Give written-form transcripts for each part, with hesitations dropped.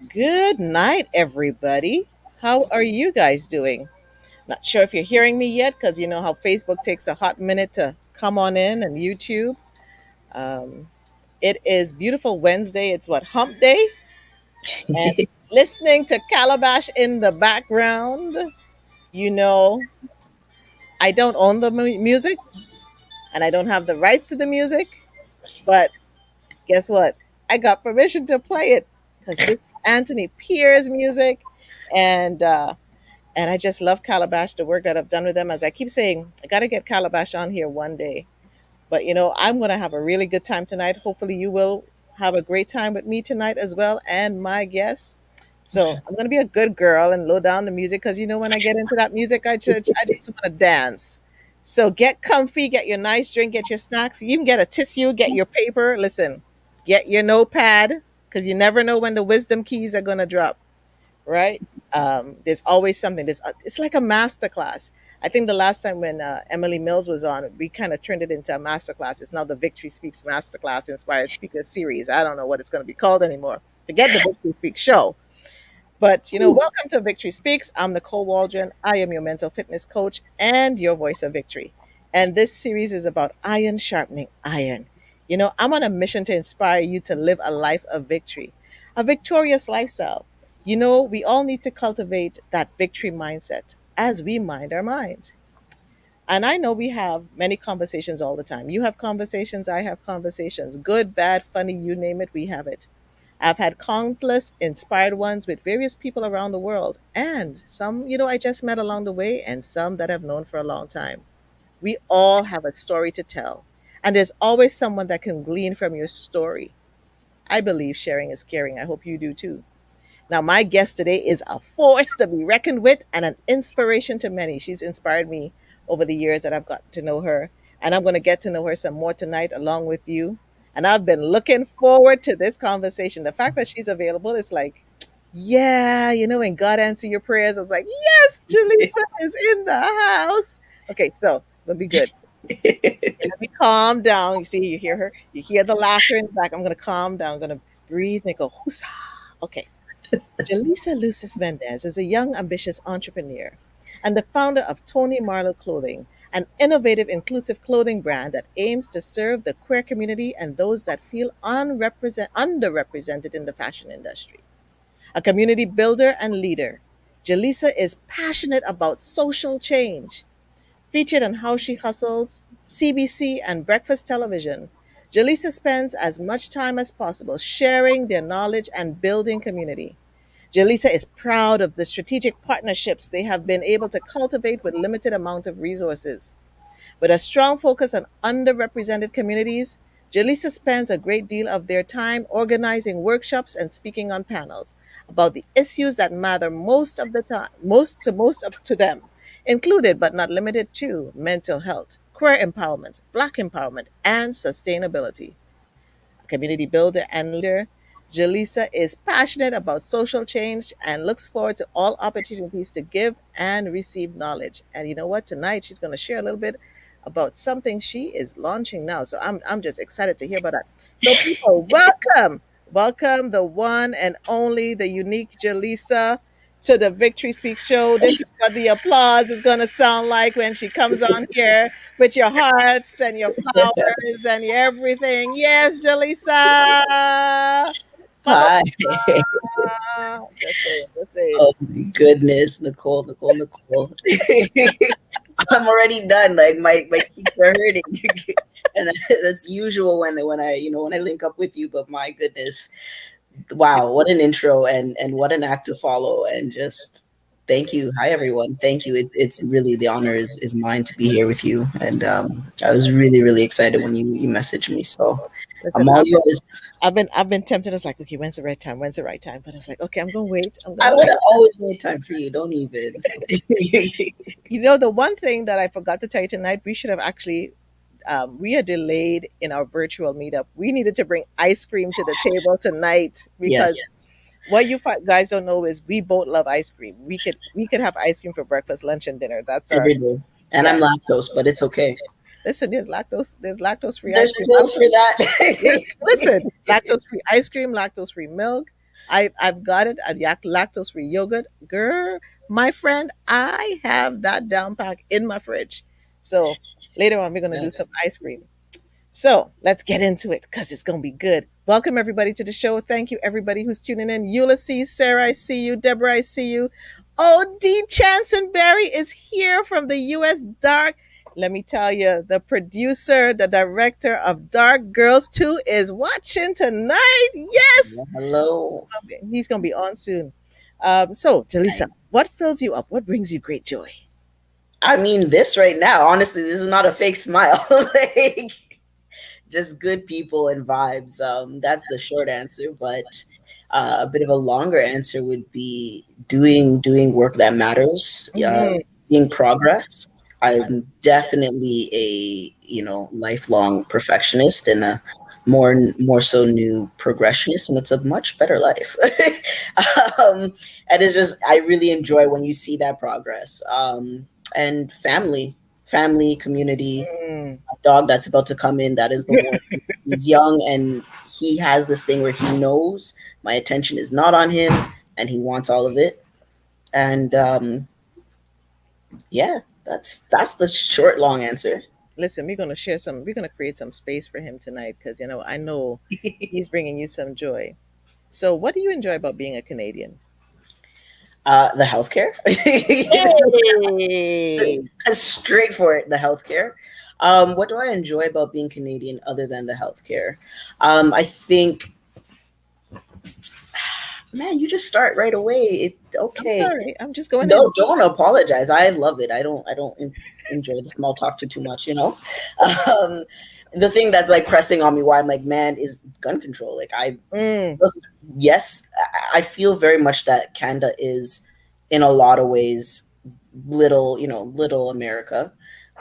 Good night, everybody. How are you guys doing? Not sure if you're hearing me yet because you know how Facebook takes a hot minute to come on in and YouTube. Um, it is beautiful Wednesday. It's what, hump day? And listening to Calabash in the background. You know, I don't own the music and I don't have the rights to the music, but guess what? I got permission to play it because this is Anthony Pierre's music. And I just love Calabash, the work that I've done with them. As I keep saying, I got to get Calabash on here one day. But I'm going to have a really good time tonight. Hopefully, you will have a great time with me tonight as well, and my guests. So I'm going to be a good girl and low down the music because when I get into that music, I just want to dance. So get comfy, get your nice drink, get your snacks. You can get a tissue, get your paper. Listen, get your notepad because you never know when the wisdom keys are going to drop, right? There's always something. It's like a master class. I think the last time when Emily Mills was on, we kind of turned it into a master class. It's now the Victory Speaks Masterclass Inspired Speaker Series. I don't know what it's going to be called anymore. Forget the Victory Speaks show. But welcome to Victory Speaks. I'm Nicole Waldron. I am your mental fitness coach and your voice of victory. And this series is about iron sharpening iron. I'm on a mission to inspire you to live a life of victory, a victorious lifestyle. We all need to cultivate that victory mindset as we mind our minds. And I know we have many conversations all the time. You have conversations, I have conversations. Good, bad, funny, you name it, we have it. I've had countless inspired ones with various people around the world, and some, I just met along the way, and some that I've known for a long time. We all have a story to tell, and there's always someone that can glean from your story. I believe sharing is caring. I hope you do too. Now, my guest today is a force to be reckoned with and an inspiration to many. She's inspired me over the years that I've got to know her, and I'm going to get to know her some more tonight along with you. And I've been looking forward to this conversation. The fact that she's available is like, yeah, when God answer your prayers, I was like, yes, Jalisa is in the house. Okay, so let me be good. Let me calm down. You see, you hear her, you hear the laughter in the back. I'm going to calm down. I'm going to breathe and go, whoosah. Okay. Jalisa Luces-Mendes is a young, ambitious entrepreneur and the founder of Toni Marlow Clothing, an innovative, inclusive clothing brand that aims to serve the queer community and those that feel underrepresented in the fashion industry. A community builder and leader, Jalisa is passionate about social change. Featured on How She Hustles, CBC, and Breakfast Television, Jalisa spends as much time as possible sharing their knowledge and building community. Jalisa is proud of the strategic partnerships they have been able to cultivate with limited amount of resources. With a strong focus on underrepresented communities, Jalisa spends a great deal of their time organizing workshops and speaking on panels about the issues that matter most of the time, most up to them, included but not limited to mental health, queer empowerment, black empowerment, and sustainability. Community builder and leader, Jalisa is passionate about social change and looks forward to all opportunities to give and receive knowledge. And you know what? Tonight she's going to share a little bit about something she is launching now. So I'm just excited to hear about that. So people, welcome the one and only, the unique Jalisa to the Victory Speak show. This is what the applause is going to sound like when she comes on here with your hearts and your flowers and your everything. Yes, Jalisa. Hi. Just say it. Just say it. Oh my goodness, Nicole. I'm already done. Like my cheeks are hurting, and that's usual when I when I link up with you. But my goodness, wow, what an intro and what an act to follow, and just thank you. Hi everyone, thank you. It's really the honor is mine to be here with you, and I was really excited when you messaged me. So I'm Listen, all yours. I've been tempted. It's like, okay, when's the right time? When's the right time? But it's like, okay, I'm gonna wait. I'm I gonna would wait. have always made time for you. Don't even. The one thing that I forgot to tell you tonight, we should have actually we are delayed in our virtual meetup. We needed to bring ice cream to the table tonight because Yes, what you guys don't know is we both love ice cream. We could have ice cream for breakfast, lunch, and dinner. That's our every day. And yeah. I'm lactose, but it's okay. Listen, there's lactose free ice There's cream. pills for that. Listen, lactose free ice cream, lactose free milk. I've got it at lactose free yogurt. Girl, my friend, I have that down pack in my fridge. So later on we're gonna do some ice cream. So let's get into it because it's going to be good. Welcome, everybody, to the show. Thank you, everybody who's tuning in. Ulysses, Sarah, I see you. Deborah, I see you. Oh, D. Chansonberry is here from the U.S. Dark. Let me tell you, the producer, the director of Dark Girls 2 is watching tonight. Yes! Hello. He's going to be on soon. So, Jalisa, what fills you up? What brings you great joy? I mean, this right now, honestly, this is not a fake smile. Like, just good people and vibes. That's the short answer, but a bit of a longer answer would be doing work that matters. Mm-hmm. Seeing progress. I'm definitely a lifelong perfectionist and a more so new progressionist, and it's a much better life. um, and it's just I really enjoy when you see that progress. And family, community, Mm-hmm. dog that's about to come in, that is the one. He's young and he has this thing where he knows my attention is not on him and he wants all of it. And yeah, that's the short long answer. Listen, we're going to create some space for him tonight because, I know he's bringing you some joy. So, what do you enjoy about being a Canadian? The healthcare. Hey! Straight for it, the healthcare. What do I enjoy about being Canadian other than the healthcare? I think, man, you just start right away. I'm Okay. sorry. I'm just going in. No, don't apologize. I love it. I don't enjoy the small talk too much. Um, the thing that's like pressing on me why I'm like, man, is gun control. Like Mm, look, yes, I feel very much that Canada is in a lot of ways little America.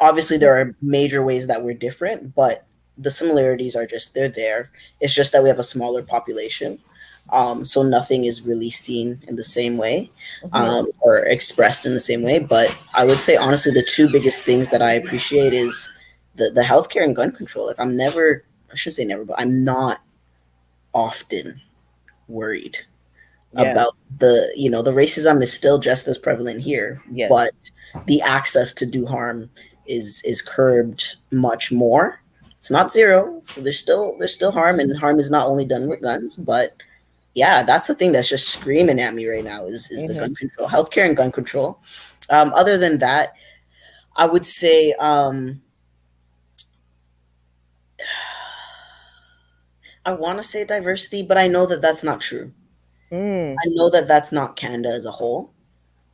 Obviously there are major ways that we're different, but the similarities are just they're there. It's just that we have a smaller population. So nothing is really seen in the same way, mhm. or expressed in the same way. But I would say honestly, the two biggest things that I appreciate is the healthcare and gun control. Like I shouldn't say never, but I'm not often worried Yeah. about the racism is still just as prevalent here, but Yes. the access to do harm is curbed much more. It's not zero, so there's still harm, and harm is not only done with guns, but yeah, that's the thing that's just screaming at me right now is the Hmm. gun control, healthcare, and gun control. Other than that, I would say I want to say diversity, but I know that that's not true. Mm, I know that that's not Canada as a whole.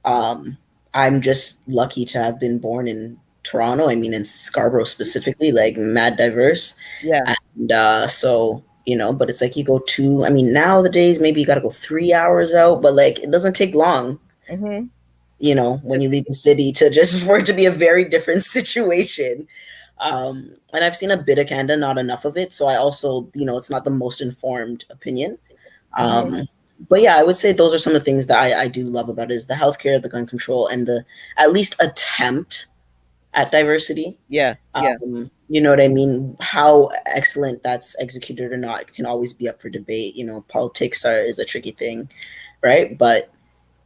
Um, I'm just lucky to have been born in Toronto. I mean, in Scarborough specifically, like mad diverse. yeah. And so, but it's like you go I mean, nowadays, maybe you got to go 3 hours out, but like it doesn't take long, Hmm. when you Just, leave the city to just for it to be a very different situation. And I've seen a bit of Canada, not enough of it. So I also, it's not the most informed opinion. hmm. But yeah, I would say those are some of the things that I do love about it is the healthcare, the gun control, and the at least attempt at diversity. Yeah. Yeah. You know what I mean? How excellent that's executed or not can always be up for debate. Politics is a tricky thing, right? But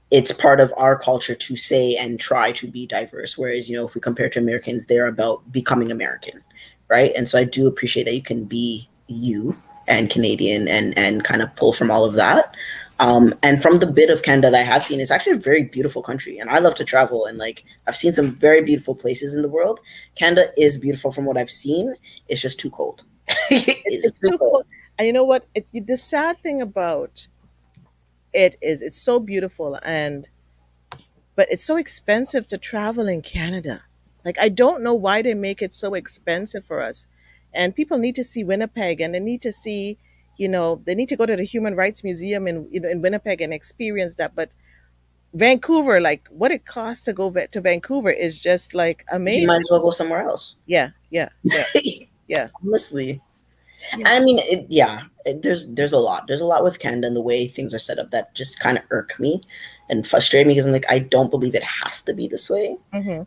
it's part of our culture to say and try to be diverse. Whereas, if we compare to Americans, they're about becoming American, right? And so I do appreciate that you can be you and Canadian and kind of pull from all of that. And from the bit of Canada that I have seen, it's actually a very beautiful country, and I love to travel. And like I've seen some very beautiful places in the world. Canada is beautiful from what I've seen. It's just too cold. It's It's just too too cold. cold. And you know what? The sad thing about it is it's so beautiful, but it's so expensive to travel in Canada. Like, I don't know why they make it so expensive for us. And people need to see Winnipeg, and they need to see, they need to go to the Human Rights Museum in Winnipeg and experience that. But Vancouver, like what it costs to go to Vancouver is just like You might amazing. as well go somewhere else. Yeah, yeah, yeah, yeah, Honestly, yeah. I mean, there's a lot with Canada and the way things are set up that just kind of irk me and frustrate me because I'm like, I don't believe it has to be this way, Hmm.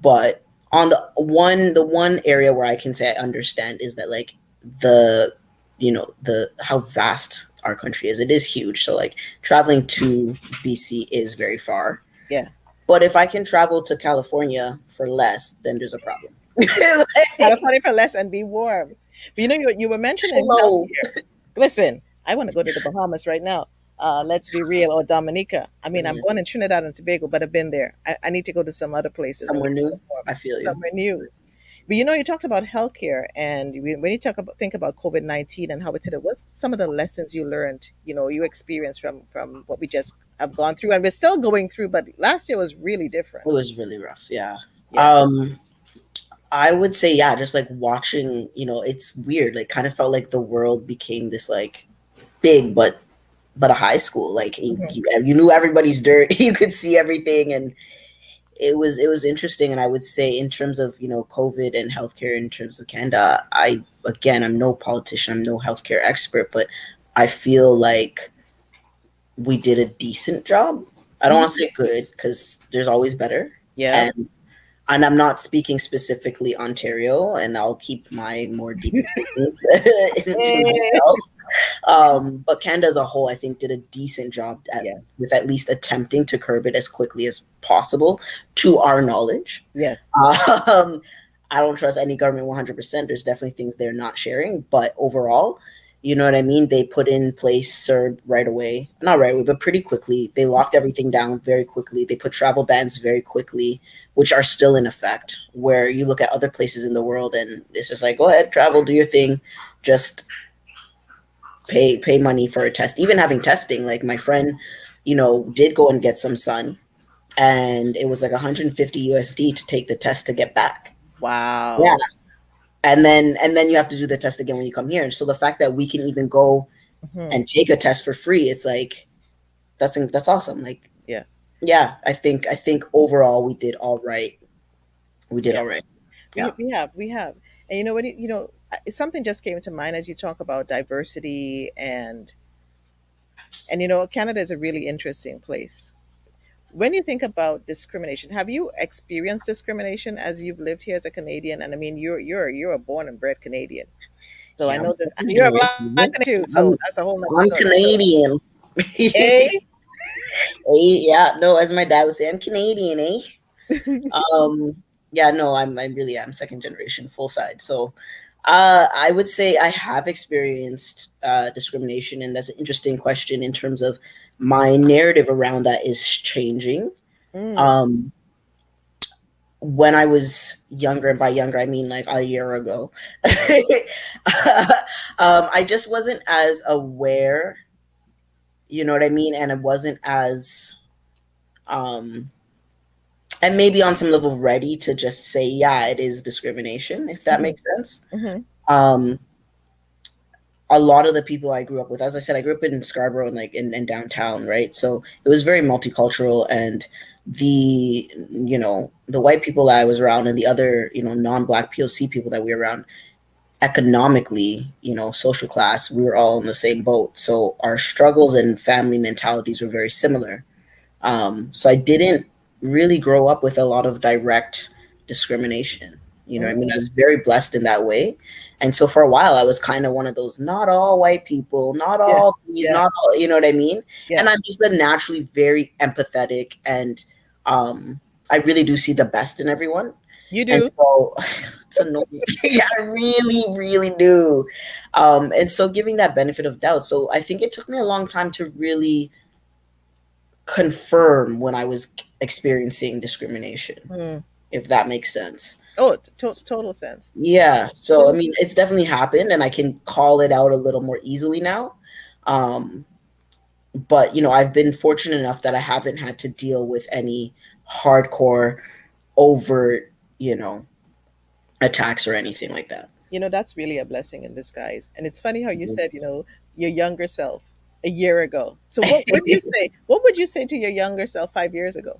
But on the one area where I can say I understand is that like the the how vast our country is. It is huge. So like traveling to BC is very far. Yeah. But if I can travel to California for less, then there's a problem. Like, California for less and be warm. But you were mentioning hello. healthcare. Listen, I want to go to the Bahamas right now. Let's be real, or Dominica. I mean, I'm Mhm. born in Trinidad and Tobago, but I've been there. I need to go to some other places and Somewhere get new. some warm, I feel you. somewhere new. But you talked about healthcare, and when you think about COVID-19 and how it hit it, what's some of the lessons you learned? You experienced from what we just have gone through, and we're still going through. But last year was really It different. was really rough. Yeah. Yeah. Um, I would say, yeah, just like watching, it's weird. Like, kind of felt like the world became this like big, but a high school. Like Hmm. you knew everybody's dirt. You could see everything, and it was interesting. And I would say, in terms of COVID and healthcare in terms of Canada, I'm no politician, I'm no healthcare expert, but I feel like we did a decent job. I don't want to Hmm. say good because there's always better. Yeah. And I'm not speaking specifically Ontario, and I'll keep my more deeper feelings to myself. But Canada as a whole, I think, did a decent job Yeah. with at least attempting to curb it as quickly as possible, to our knowledge. Yes. Um, I don't trust any government 100%. There's definitely things they're not sharing, but overall, you know what I mean? They put in place CERB right away. Not right away, but pretty quickly. They locked everything down very quickly. They put travel bans very quickly, which are still in effect. Where you look at other places in the world and it's just like, go ahead, travel, do your thing. Just pay money for a test. Even having testing, like my friend, did go and get some sun, and it was like 150 USD to take the test to get back. Yeah. Wow. And then you have to do the test again when you come here. So the fact that we can even go Hmm. and take a test for free, it's like that's awesome. Like, Yeah. yeah, I think overall we did all right. We did Yeah. all right. We Yeah. we have we have, and something just came to mind as you talk about diversity and Canada is a really interesting place. When you think about discrimination, have you experienced discrimination as you've lived here as a Canadian? And I mean, you're a born and bred Canadian, so I Yeah, I'm know this. second You're a generation. black Canadian too, so I'm that's a whole nother I'm story. So, Canadian. a Yeah, no, as my dad would say, I'm Canadian, eh? Um, yeah, no, I really am second generation, full side. So, I would say I have experienced discrimination, and that's an interesting question in terms of my narrative around that is changing. mm, Um, when I was younger, and by younger I mean like a year ago, I just wasn't as aware. You know what I mean? And it wasn't as um and maybe on some level ready to just say, yeah, it is discrimination, if that hmm, makes sense. hmm, um a lot of the people I grew up with, as I said, I grew up in Scarborough and like in downtown, right? So it was very multicultural, and the white people that I was around and the other non-black POC people that we were around, economically, social class, we were all in the same boat, so our struggles and family mentalities were very similar. So I didn't really grow up with a lot of direct discrimination. You know what I mean? I mm, was very blessed in that way. And so for a while, I was kind of one of those, not all white people, not yeah, all these, yeah, not all, you know what I mean? yeah. And I'm just a naturally very empathetic, and I really do see the best in everyone. You And do. so it's annoying. Yeah, I really, really do. And so giving that benefit of doubt. So I think it took me a long time to really confirm when I was experiencing discrimination, Mm. if that makes sense. Oh, total sense. Yeah. So, I Total. mean, it's definitely happened, and I can call it out a little more easily now. Um, but, I've been fortunate enough that I haven't had to deal with any hardcore, overt, attacks or anything like that. That's really a blessing in disguise. And it's funny how you said, your younger self a year ago. So what would you say? What would you say to your younger self 5 years ago?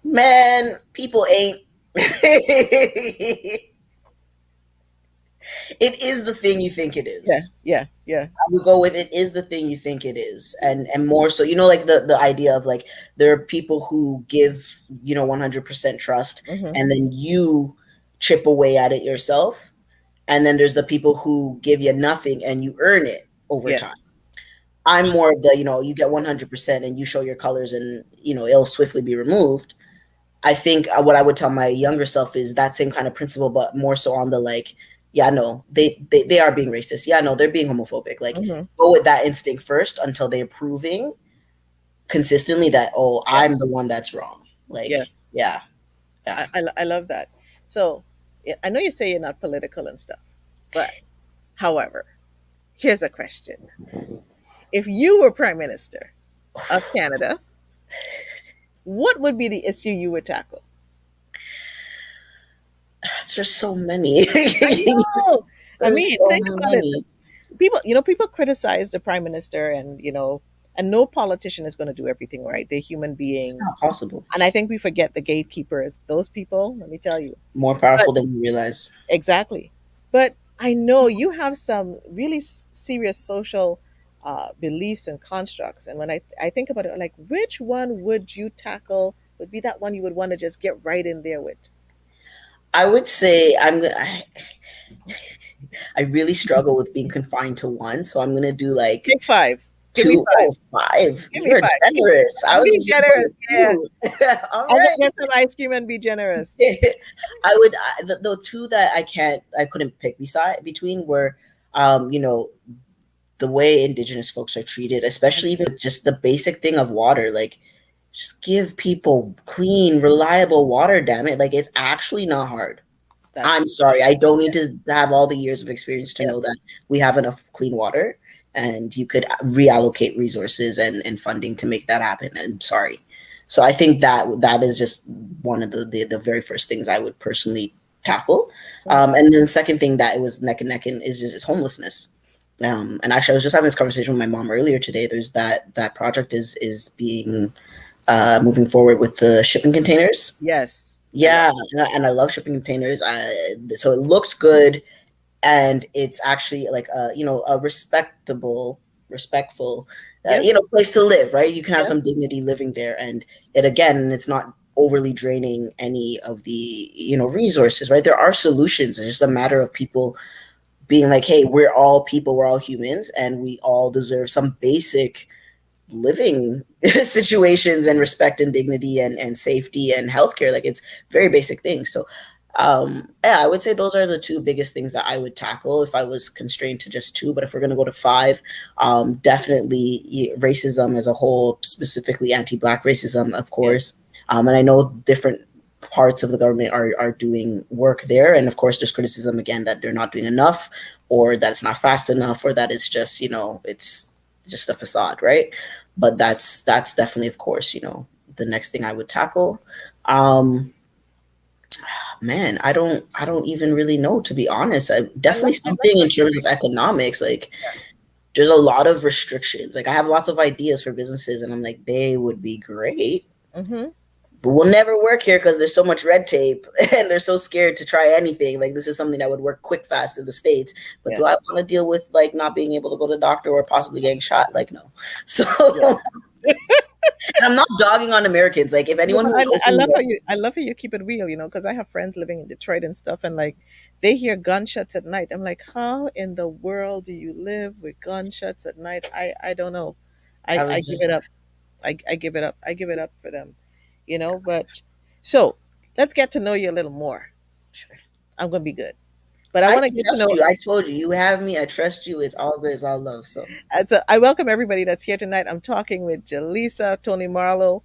Man, people ain't. It is the thing you think it Yeah, is. yeah, yeah. I would go with it is the thing you think it is, and more so, like the idea of like there are people who give 100% trust, Hmm. and then you chip away at it yourself, and then there's the people who give you nothing and you earn it. over Yeah. time. I'm more of the, you get 100% and you show your colors and, it'll swiftly be removed. I think what I would tell my younger self is that same kind of principle, but more so on the like, yeah, no, they are being racist. Yeah, no, they're being homophobic. Like, Hmm. go with that instinct first until they're proving consistently that, oh, Yeah. I'm the one that's wrong. Yeah. Like, yeah, yeah. I love that. So yeah, I know you say you're not political and stuff, but however, here's a question: if you were Prime Minister of Canada, what would be the issue you would tackle? There's so many. I know. I There's mean, so think about it. many. People, people criticize the Prime Minister, and and no politician is going to do everything right. They're human It's beings, not possible. and I think we forget the gatekeepers. Those people, let me tell you. More But powerful than you realize. exactly. But I know you have some really serious social beliefs and constructs. And when I think about it, like, which one would you tackle? Would be that one you would want to just get right in there with? I would say I really struggle with being confined to one, so I'm gonna do like Pick five. Give me two. five. Oh, five. Give me You're five. generous. I I'm was being just gonna go generous. with Yeah. two. All I'll go right. get some ice cream and be generous. The two that I couldn't pick beside between were, you know, the way Indigenous folks are treated, especially even with just the basic thing of water. Like, just give people clean, reliable water. Damn it! Like, it's actually not hard. That's I'm sorry, I don't need to have all the years of experience to yeah. know that we have enough clean water and you could reallocate resources and funding to make that happen. I'm sorry. So I think that is just one of the very first things I would personally tackle. Mhm. And then the second thing that it was neck and neck in is homelessness. And actually, I was just having this conversation with my mom earlier today. There's that project is being moving forward with the shipping containers. Yes. I love Yeah, it. and I love shipping containers. So it looks good, and it's actually like a respectful, Yep. place to live. Right, you can have Yep. some dignity living there, and it's not overly draining any of the resources. Right, there are solutions. It's just a matter of people being like, hey, we're all people, we're all humans, and we all deserve some basic living situations and respect and dignity and safety and healthcare. Like, it's very basic things. So yeah, I would say those are the two biggest things that I would tackle if I was constrained to just two. But if we're going to go to five, definitely racism as a whole, specifically anti-black racism, of Yeah. course. And I know different parts of the government are doing work there, and of course there's criticism again that they're not doing enough, or that it's not fast enough, or that it's just it's just a facade, right? But that's definitely, of course, the next thing I would tackle. um Man, I don't even really know, to be honest. Definitely I love something in that. terms of economics. Like, Yeah. there's a lot of restrictions. Like, I have lots of ideas for businesses and I'm like, they would be great, Mm-hmm. but will never work here because there's so much red tape and they're so scared to try anything. Like, this is something that would work quick, fast in the States. But Yeah. do I want to deal with like not being able to go to the doctor or possibly getting shot? Like, no. So Yeah. and I'm not dogging on Americans. Like, if No, anyone but who knows I me love how knows, you keep it real, because I have friends living in Detroit and stuff, and like they hear gunshots at night. I'm like, how in the world do you live with gunshots at night? I don't know. I I was give just it up. I give it up. I give it up for them. But so let's get to know you a little more. sure. I'm gonna be good. But I I want to get to trust know. you. I told you, you have me. I trust you. It's all good. It's all love. So So I welcome everybody that's here tonight. I'm talking with Jalisa, Toni Marlow.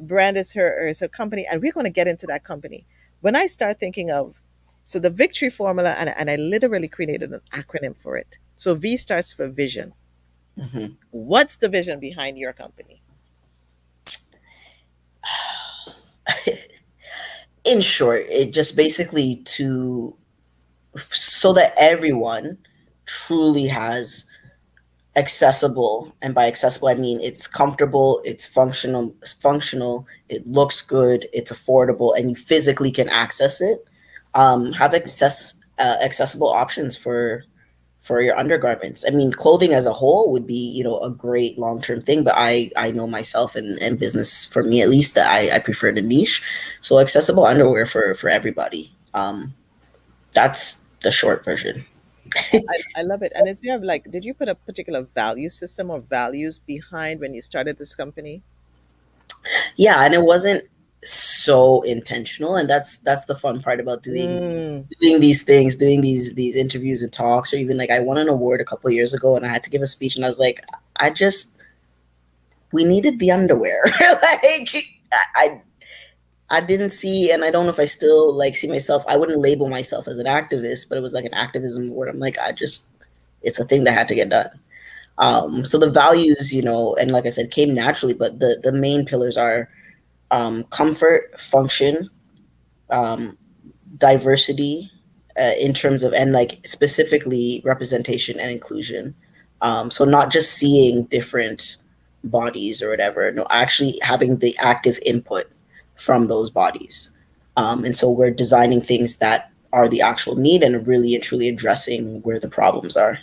Brand is her company, and we're going to get into that company. When I start thinking of, so the victory formula, and I literally created an acronym for it. So V starts for vision. mhm. What's the vision behind your company? In short, it just basically to so that everyone truly has accessible, and by accessible I mean it's comfortable, it's functional, it looks good, it's affordable, and you physically can access it. Have accessible options for your undergarments. I mean, clothing as a whole would be, a great long term thing, but I know myself, and business for me at least, that I prefer the niche. So accessible underwear for everybody. That's the short version. I love it. And is there like, did you put a particular value system or values behind when you started this company? Yeah, and it wasn't so intentional, and that's the fun part about Mm. doing these things, doing these interviews and talks, or even like I won an award a couple years ago, and I had to give a speech, and I was like, I just we needed the underwear. Like I I didn't see, and I don't know if I still like see myself. I wouldn't label myself as an activist, but it was like an activism where I'm like, I just it's a thing that had to get done. So the values, and like I said, came naturally, but the main pillars are comfort, function, um, diversity, in terms of, and like specifically representation and inclusion. So not just seeing different bodies or whatever, no, actually having the active input from those bodies. And so we're designing things that are the actual need and really and truly addressing where the problems are.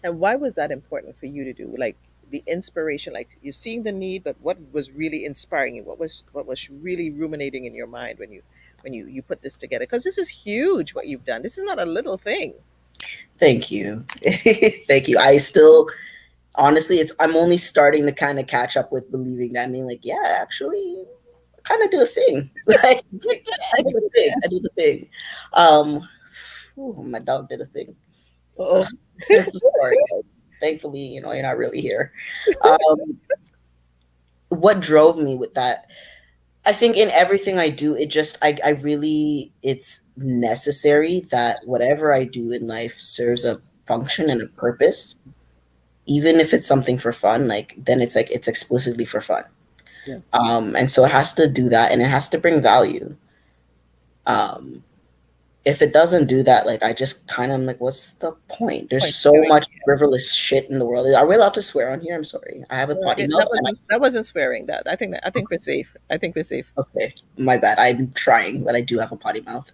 And why was that important for you to do? Like the inspiration, like you're seeing the need, but what was really inspiring you? What was really ruminating in your mind when you put this together? Because this is huge what you've done. This is not a little thing. Thank you. Thank you. I still, honestly, I'm only starting to kind of catch up with believing that. I mean, like, yeah, actually, kind of do a thing. Like, You I did did. a thing. I did a thing. Um, my dog did a thing. Oh. Sorry, guys. Thankfully, you're not really here. Um, what drove me with that? I think in everything I do, I really, it's necessary that whatever I do in life serves a function and a purpose, even if it's something for fun. Like, then it's like it's explicitly for fun. Yeah. And so it has to do that, and it has to bring value. Um, if it doesn't do that, like I just kind of like, what's the point? There's Point so doing much it. frivolous shit in the world. Are we allowed to swear on here? I'm sorry. I have a No, potty mouth, that and wasn't swearing. I think we're safe. I think we're safe. okay, my bad. I'm trying, but I do have a potty mouth.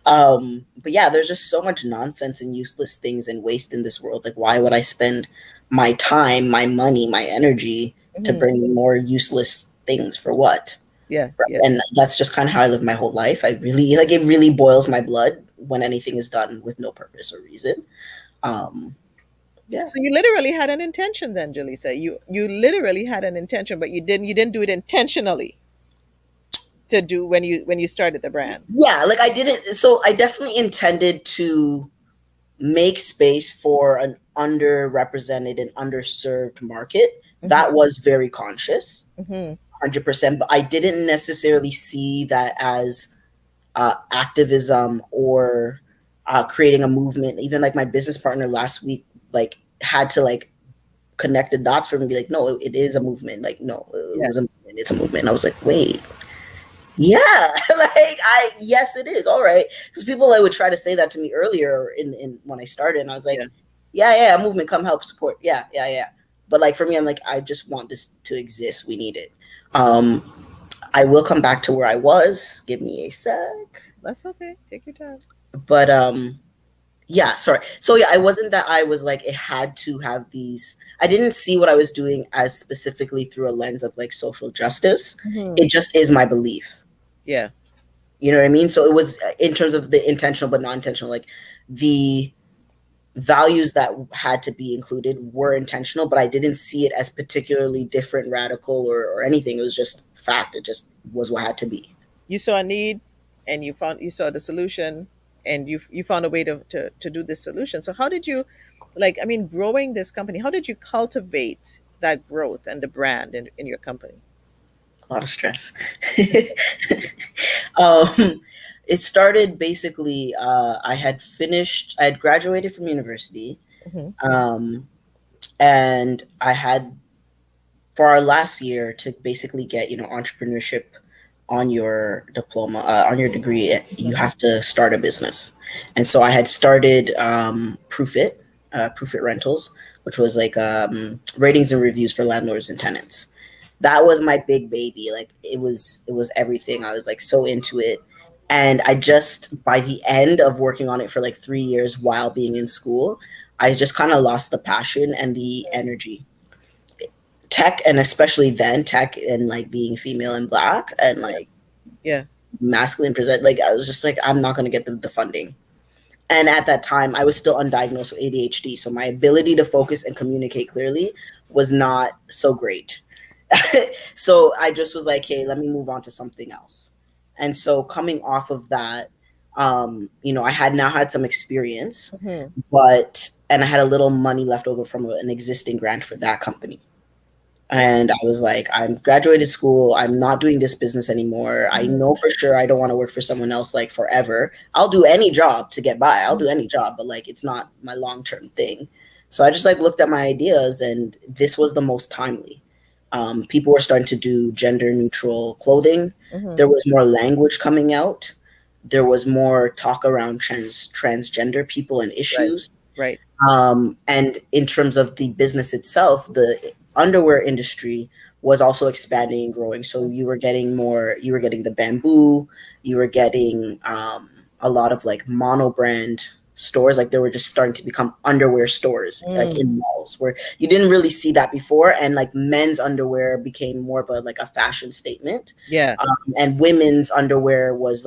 But yeah, there's just so much nonsense and useless things and waste in this world. Like, why would I spend my time, my money, my energy to Hmm. bring more useless things for what? Yeah, yeah. And that's just kind of how I live my whole life. I really like it. Really boils my blood when anything is done with no purpose or reason. Um, yeah, So you literally had an intention then, Jalisa. You literally had an intention, but you didn't do it intentionally to do when you started the brand. yeah. Like I didn't. So I definitely intended to make space for an underrepresented and underserved market. That Hmm. was very conscious, Hmm. 100%. But I didn't necessarily see that as activism or creating a movement. Even like my business partner last week, like had to like connect the dots for me, be like, no, it is a movement. Like, no, it Yeah, was a movement. It's a movement. And I was like, wait, yeah, like yes, it is. All right. Because people like would try to say that to me earlier in when I started, and I was yeah. like, yeah, a movement, come help support. Yeah, yeah, yeah. But like for me, I'm like, I just want this to exist. We need it. Um, I will come back to where I was. Give me a sec. That's okay. Take your time. But yeah, sorry. So yeah, I wasn't that I was like it had to have these. I didn't see what I was doing as specifically through a lens of like social justice. Hmm. It just is my belief. Yeah, You know what I mean? So it was in terms of the intentional but non intentional, like the values that had to be included were intentional, but I didn't see it as particularly different, radical, or anything. It was just fact. It just was what had to be. you saw a need, and you saw the solution, and you found a way to do this solution. So how did you, like, I mean, growing this company? How did you cultivate that growth and the brand in your company? A lot of stress. um, it started basically, I had graduated from university, Hmm. um, and I had for our last year to basically get entrepreneurship on your diploma, on your degree. You have to start a business, and so I had started Proofit Rentals, which was like ratings and reviews for landlords and tenants. That was my big baby. Like it was everything. I was like so into it. And I just, by the end of working on it for like 3 years while being in school, I just kind of lost the passion and the energy. Tech, and especially then tech, and like being female and black and Yeah, like yeah, masculine present, like I was just like, I'm not going to get the funding. And at that time, I was still undiagnosed with ADHD, so my ability to focus and communicate clearly was not so great. So I just was like, hey, let me move on to something else. And so coming off of that, I had now had some experience, Hmm. and I had a little money left over from an existing grant for that company. And I was like, I'm graduated school. I'm not doing this business anymore. I Hmm. know for sure I don't want to work for someone else like forever. I'll do any job to get by. I'll do any job, but like it's not my long term thing. So I just like looked at my ideas, and this was the most timely. People were starting to do gender neutral clothing. Hmm. There was more language coming out. There was more talk around transgender people and Right. issues. Right. And in terms of the business itself, the underwear industry was also expanding and growing. So you were getting the bamboo, you were getting a lot of like mono brand stores. Like they were just starting to become underwear stores, like Mm. in malls, where you didn't really see that before. And like men's underwear became more of a fashion statement, Yeah. and women's underwear was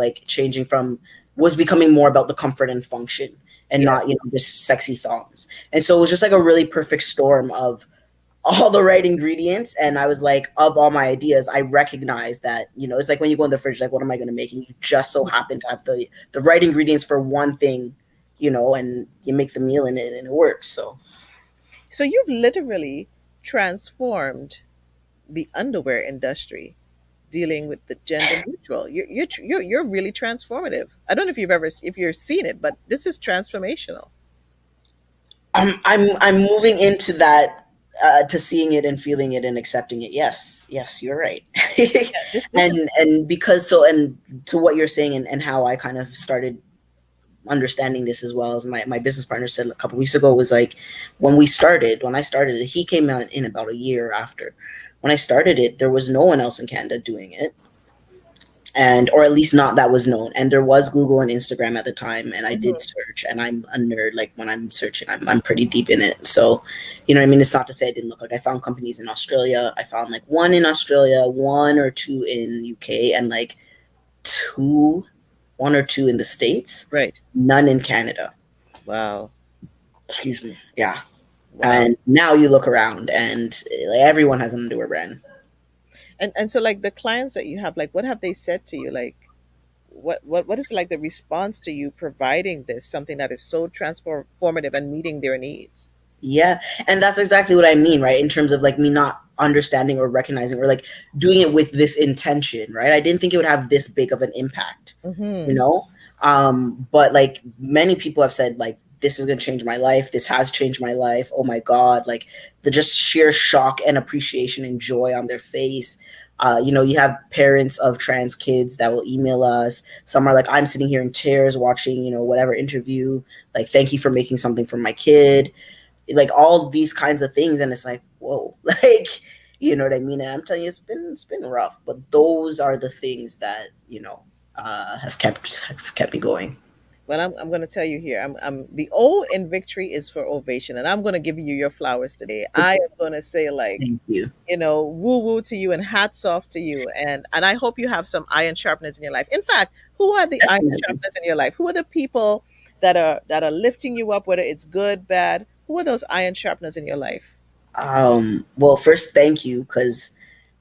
becoming more about the comfort and function, and not Yes. just sexy thongs. And so it was just like a really perfect storm of all the right ingredients. And I was like, of all my ideas, I recognize that it's like when you go in the fridge, like, what am I going to make? And you just so happen to have the right ingredients for one thing, and you make the meal in it and it works. So So you've literally transformed the underwear industry, dealing with the gender neutral. You're really transformative. I don't know if you've seen it, but this is transformational. I'm moving into that, to seeing it and feeling it and accepting it. Yes, yes, you're right. Yeah, this is And because so and to what you're saying, and how I kind of started understanding this, as well as my business partner said a couple weeks ago, was like, when I started it, he came out in about a year after. When I started it, there was no one else in Canada doing it, and or at least not that was known. And there was Google and Instagram at the time, and I did Mhm. search, and I'm a nerd. Like when I'm searching, I'm pretty deep in it. So you know what I mean. It's not to say I didn't look. Like I found companies in Australia. I found like one in Australia, one or two in UK, and like two one or two in the States, Right. none in Canada. Wow. Excuse me. Yeah. Wow. And now you look around, and like everyone has an underwear brand. And so like the clients that you have, like what have they said to you? Like what is like the response to you providing this something that is so transformative and meeting their needs? Yeah. And that's exactly what I mean, right? In terms of like me not understanding or recognizing or like doing it with this intention, right? I didn't think it would have this big of an impact, you Hmm. know? But like many people have said, like, this is going to change my life. This has changed my life. Oh my God. Like the just sheer shock and appreciation and joy on their face. You have parents of trans kids that will email us. Some are like, I'm sitting here in tears watching, whatever interview. Like, thank you for making something for my kid, like all these kinds of things. And it's like, whoa, like, you know what I mean? And I'm telling you, it's been rough, but those are the things that have kept me going. Well, I'm going to tell you here. I'm the O in victory is for ovation, and I'm going to give you your flowers today. I am going to say like, Thank you. woo woo to you and hats off to you, and I hope you have some iron sharpeners in your life. In fact, who are the iron Definitely. sharpeners in your life? Who are the people that are lifting you up, whether it's good, bad? Who are those iron sharpeners in your life? Well, first, thank you, because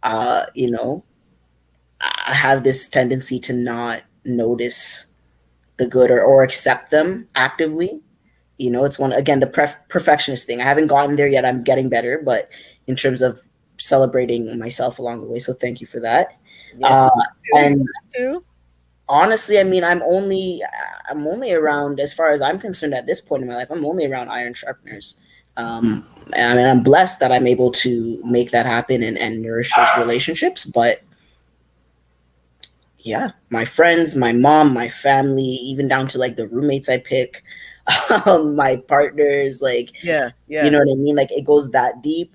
uh you know I have this tendency to not notice the good, or accept them actively. It's one, again, the perfectionist thing. I haven't gotten there yet. I'm getting better, but in terms of celebrating myself along the way. So thank you for that. Yes, Uh, you have to. You and have to. honestly, I mean, I'm only around, as far as I'm concerned at this point in my life, I'm only around iron sharpeners. I mean, I'm blessed that I'm able to make that happen, and nourish those relationships. But yeah, my friends, my mom, my family, even down to like the roommates I pick, my partners, like, Yeah, you yeah. know what I mean? Like it goes that deep.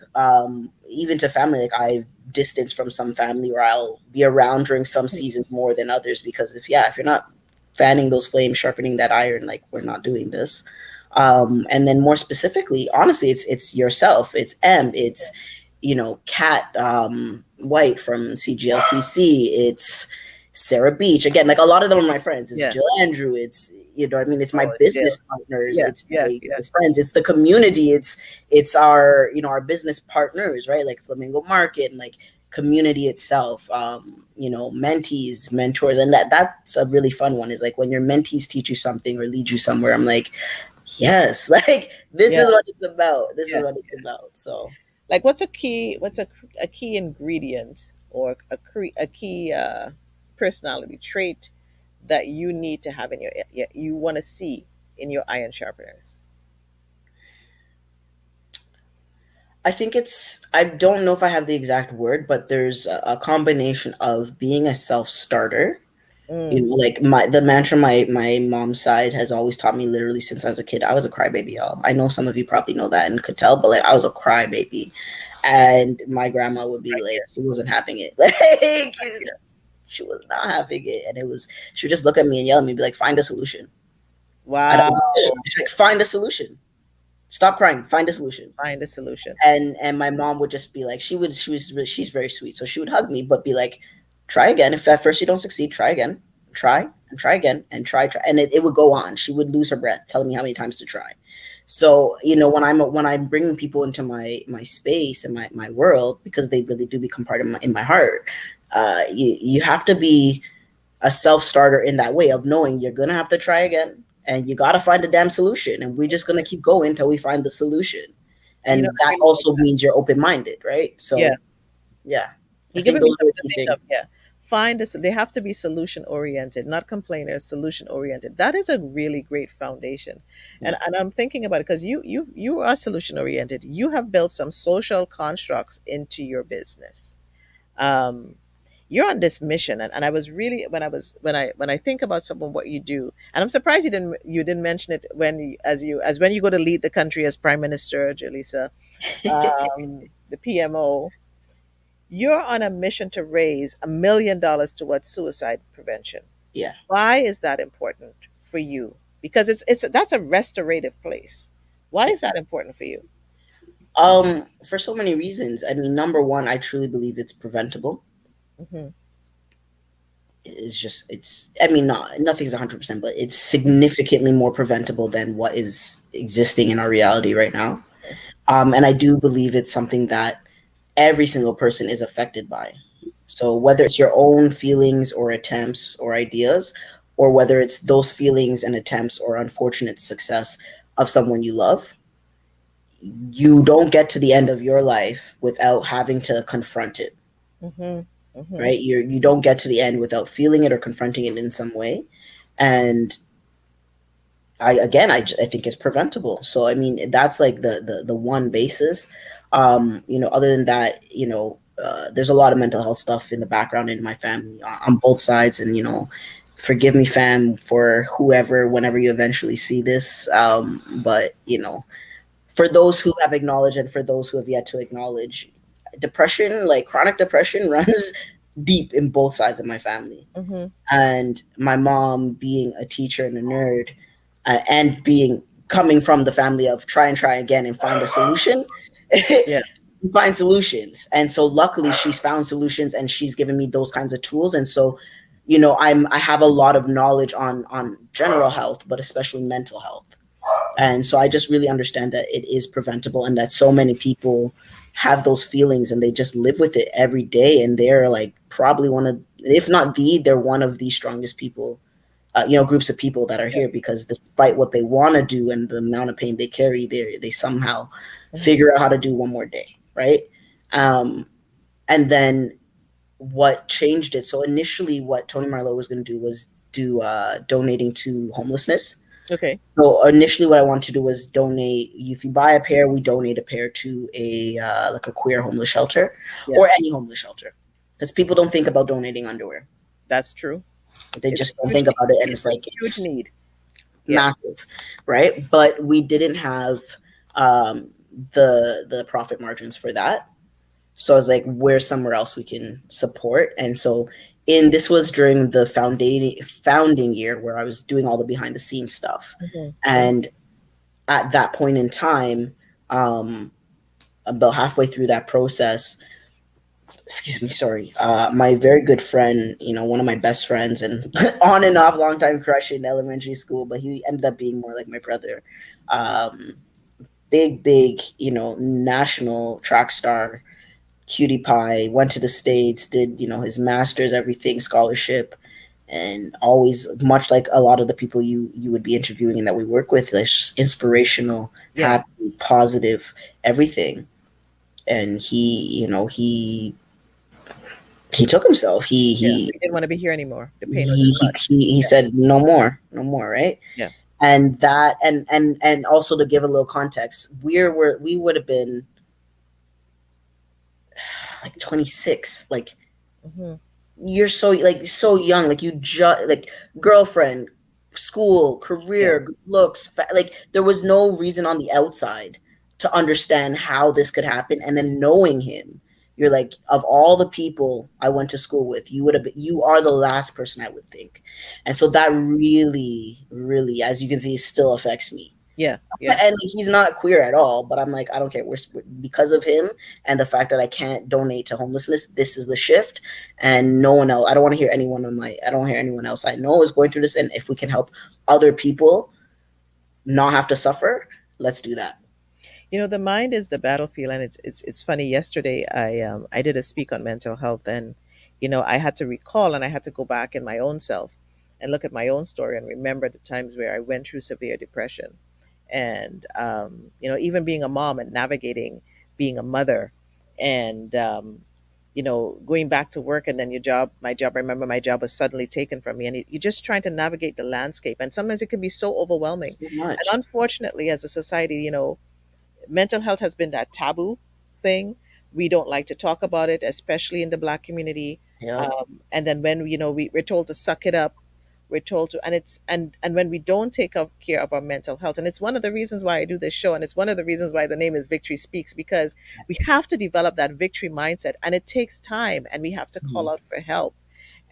Even to family, like I've distanced from some family, where I'll be around during some seasons more than others, because if you're not fanning those flames, sharpening that iron, like we're not doing this. And then more specifically, honestly, it's yourself. It's Kat White from CGLCC. It's Sarah Beach. Again, like a lot of them are my friends. It's Yeah. Jill Andrew. It's, you know what I mean? It's my Oh, it's Jill. business partners. Yeah, It's yeah, my yeah, friends. It's the community. It's our, our business partners, right? Like Flamingo Market and like community itself. Mentees, mentors, and that's a really fun one. Is like when your mentees teach you something or lead you somewhere. I'm like, yes, like this yeah, is what it's about. This is yeah. what it's about. So Like, what's a key ingredient or a key personality trait that you need to have in you want to see in your iron sharpeners? I think I don't know if I have the exact word, but there's a combination of being a self starter. Mm, Like the mantra my mom's side has always taught me literally since I was a kid. I was a crybaby, y'all. I know some of you probably know that and could tell, but like I was a crybaby. And my grandma would be right like, here, she wasn't having it. Like right here. she was not having it. And it was she would just look at me and yell at me and be like, find a solution. I Wow. don't she's like, find a solution. Stop crying, find a solution. Find a solution. And my mom would just be like, she's very sweet, so she would hug me but be like, try again. If at first you don't succeed, try again, try and try again, and try, and it would go on. She would lose her breath telling me how many times to try. So when I'm bringing people into my space and my world, because they really do become part of my heart. You have to be a self starter in that way of knowing you're gonna have to try again, and you gotta find a damn solution, and we're just gonna keep going until we find the solution. And I that really like also that. means you're open minded, right? Yeah, So yeah, I you're think giving me those are something the to key think things. of. Yeah, find this. They have to be solution oriented, not complainers. Solution oriented. That is a really great foundation, Yeah, and I'm thinking about it because you are solution oriented. You have built some social constructs into your business. Um, you're on this mission, and I was really when I think about some of what you do, and I'm surprised you didn't mention it as when you go to lead the country as prime minister, Jalisa, the PMO. You're on a mission to raise $1 million towards suicide prevention. yeah. Why is that important for you? Because it's that's a restorative place. Why Yeah. is that important for you? For so many reasons. I mean, number one, I truly believe it's preventable. Hmm. I mean, not nothing's 100%, but it's significantly more preventable than what is existing in our reality right now. And I do believe it's something that every single person is affected by. So whether it's your own feelings or attempts or ideas, or whether it's those feelings and attempts or unfortunate success of someone you love, you don't get to the end of your life without having to confront it, Hmm. Hmm. right? You don't get to the end without feeling it or confronting it in some way. And I think it's preventable. So I mean, that's like the one basis. Other than that, there's a lot of mental health stuff in the background in my family on both sides, and forgive me, fam, for whoever, whenever you eventually see this. But for those who have acknowledged and for those who have yet to acknowledge, depression, like chronic depression, runs deep in both sides of my family. Hmm. And my mom being a teacher and a nerd, and being coming from the family of try and try again and find a solution. Yeah. Find solutions, and so luckily she's found solutions and she's given me those kinds of tools. And so I have a lot of knowledge on general health, but especially mental health. And so I just really understand that it is preventable, and that so many people have those feelings and they just live with it every day, and they're like probably one of, if not they're one of the strongest people, groups of people that are Yeah. here, because despite what they want to do and the amount of pain they carry, they somehow Hmm. figure out how to do one more day, right? Um, and then what changed it? So initially, what Tony Marlow was going to do was do donating to homelessness. Okay. So initially, what I wanted to do was donate. If you buy a pair, we donate a pair to a like a queer homeless shelter Yeah, or any homeless shelter, because people don't think about donating underwear. that's true. They It's a just don't huge think about it, and it's it's a like huge it's need. Yeah. massive, right? But we didn't have the profit margins for that. So I was like, where's somewhere else we can support? And so in this was during the founding year where I was doing all the behind the scenes stuff. Hmm. Hmm. And at that point in time, um, about halfway through that process, excuse me, sorry, my very good friend, one of my best friends, and on and off long time crush in elementary school, but he ended up being more like my brother. Um, big, national track star, cutie pie, went to the States, did, his master's, everything, scholarship, and always, much like a lot of the people you would be interviewing and that we work with, like just inspirational, Yeah, happy, positive, everything. And he took himself. He yeah. he He didn't want to be here anymore. The pain was he too he much. he Yeah, said no more, no more, right? yeah, And that and also to give a little context, we would have been like 26, like hmm, you're so young, like you just like girlfriend, school, yeah, career, good looks, like there was no reason on the outside to understand how this could happen. And then knowing him, you're like, of all the people I went to school with, you are the last person I would think. And so that really, really, as you can see, still affects me. yeah, yeah. And he's not queer at all, but I'm like, I don't care. Because of him and the fact that I can't donate to homelessness, this is the shift. And no one else, I don't want to hear anyone I don't hear anyone else I know is going through this. And if we can help other people not have to suffer, let's do that. The mind is the battlefield, and it's funny. Yesterday, I did a speak on mental health, and I had to recall, and I had to go back in my own self and look at my own story and remember the times where I went through severe depression, and even being a mom and navigating being a mother, and going back to work, and then my job. I remember my job was suddenly taken from me, and you're just trying to navigate the landscape, and sometimes it can be so overwhelming. So And much. unfortunately, as a society, mental health has been that taboo thing. We don't like to talk about it, especially in the Black community. Yep. And then when we're told to suck it up, we're told to, and when we don't take care of our mental health, and it's one of the reasons why I do this show, and it's one of the reasons why the name is Victory Speaks, because we have to develop that victory mindset, and it takes time, and we have to call Mhm. out for help.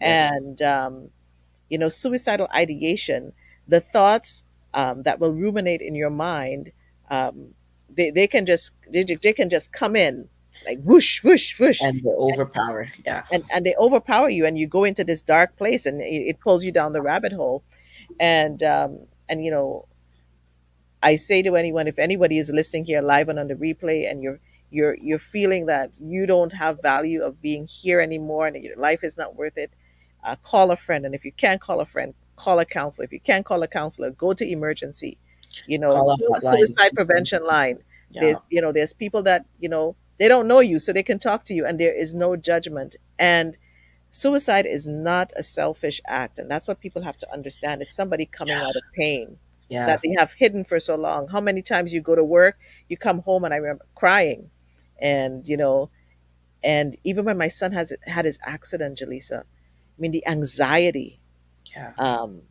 Yes. And suicidal ideation, the thoughts that will ruminate in your mind, um, they can just come in like whoosh, whoosh, whoosh, And the overpower. Yeah. and they overpower you, and you go into this dark place, and it pulls you down the rabbit hole. And I say to anyone, if anybody is listening here live and on the replay, and you're feeling that you don't have value of being here anymore, and your life is not worth it, call a friend. And if you can't call a friend, call a counselor. If you can't call a counselor, go to emergency. Call a Call a hotline. suicide Do something. prevention line. Yeah. There's people that they don't know you, so they can talk to you, and there is no judgment. And suicide is not a selfish act, and that's what people have to understand. It's somebody coming out of pain Yeah. that they have hidden for so long. How many times you go to work, you come home, and I remember crying, and and even when my son has had his accident, Jalisa, I mean, the anxiety Yeah. um,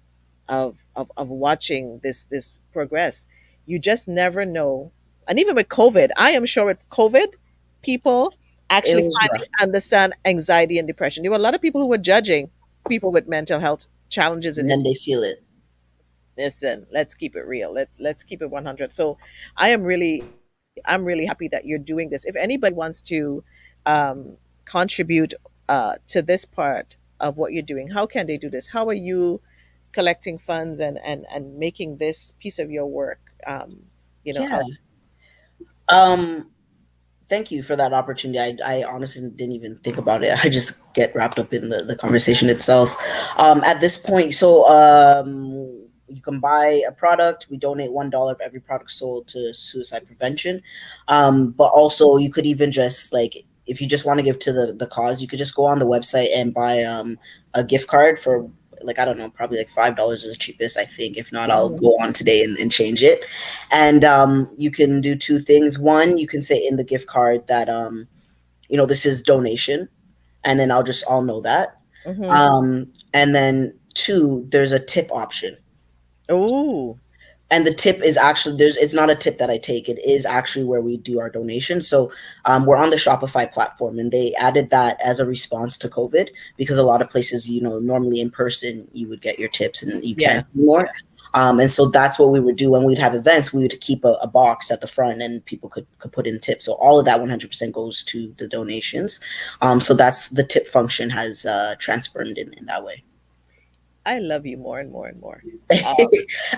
of watching this progress, you just never know. And even with COVID, I am sure with COVID, people It actually was finally rough. understand anxiety and depression. There were a lot of people who were judging people with mental health challenges and And then issues. they feel it. Listen, let's keep it real. Let's keep it 100. So I'm really happy that you're doing this. If anybody wants to contribute to this part of what you're doing, how can they do this? How are you collecting funds and making this piece of your work Yeah. out? Um, Thank you for that opportunity. I honestly didn't even think about it. I just get wrapped up in the conversation itself. At this point, so you can buy a product. We donate $1 of every product sold to suicide prevention. But also, you could even just like, if you just want to give to the cause, you could just go on the website and buy a gift card for, like, I don't know, probably like $5 is the cheapest, I think. If not, I'll Mhm. go on today and change it. And you can do two things. One, you can say in the gift card that this is donation, and then I'll know that. Mhm. And then two, there's a tip option. Oh. And the tip is actually, there's it's not a tip that I take. It is actually where we do our donation. So we're on the Shopify platform, and they added that as a response to COVID, because a lot of places, normally in person you would get your tips and you Yeah. can't anymore. Yeah. And so that's what we would do when we'd have events. We would keep a box at the front, and people could put in tips. So all of that 100% goes to the donations. So that's the tip function has transformed in that way. I love you more and more and more. Um,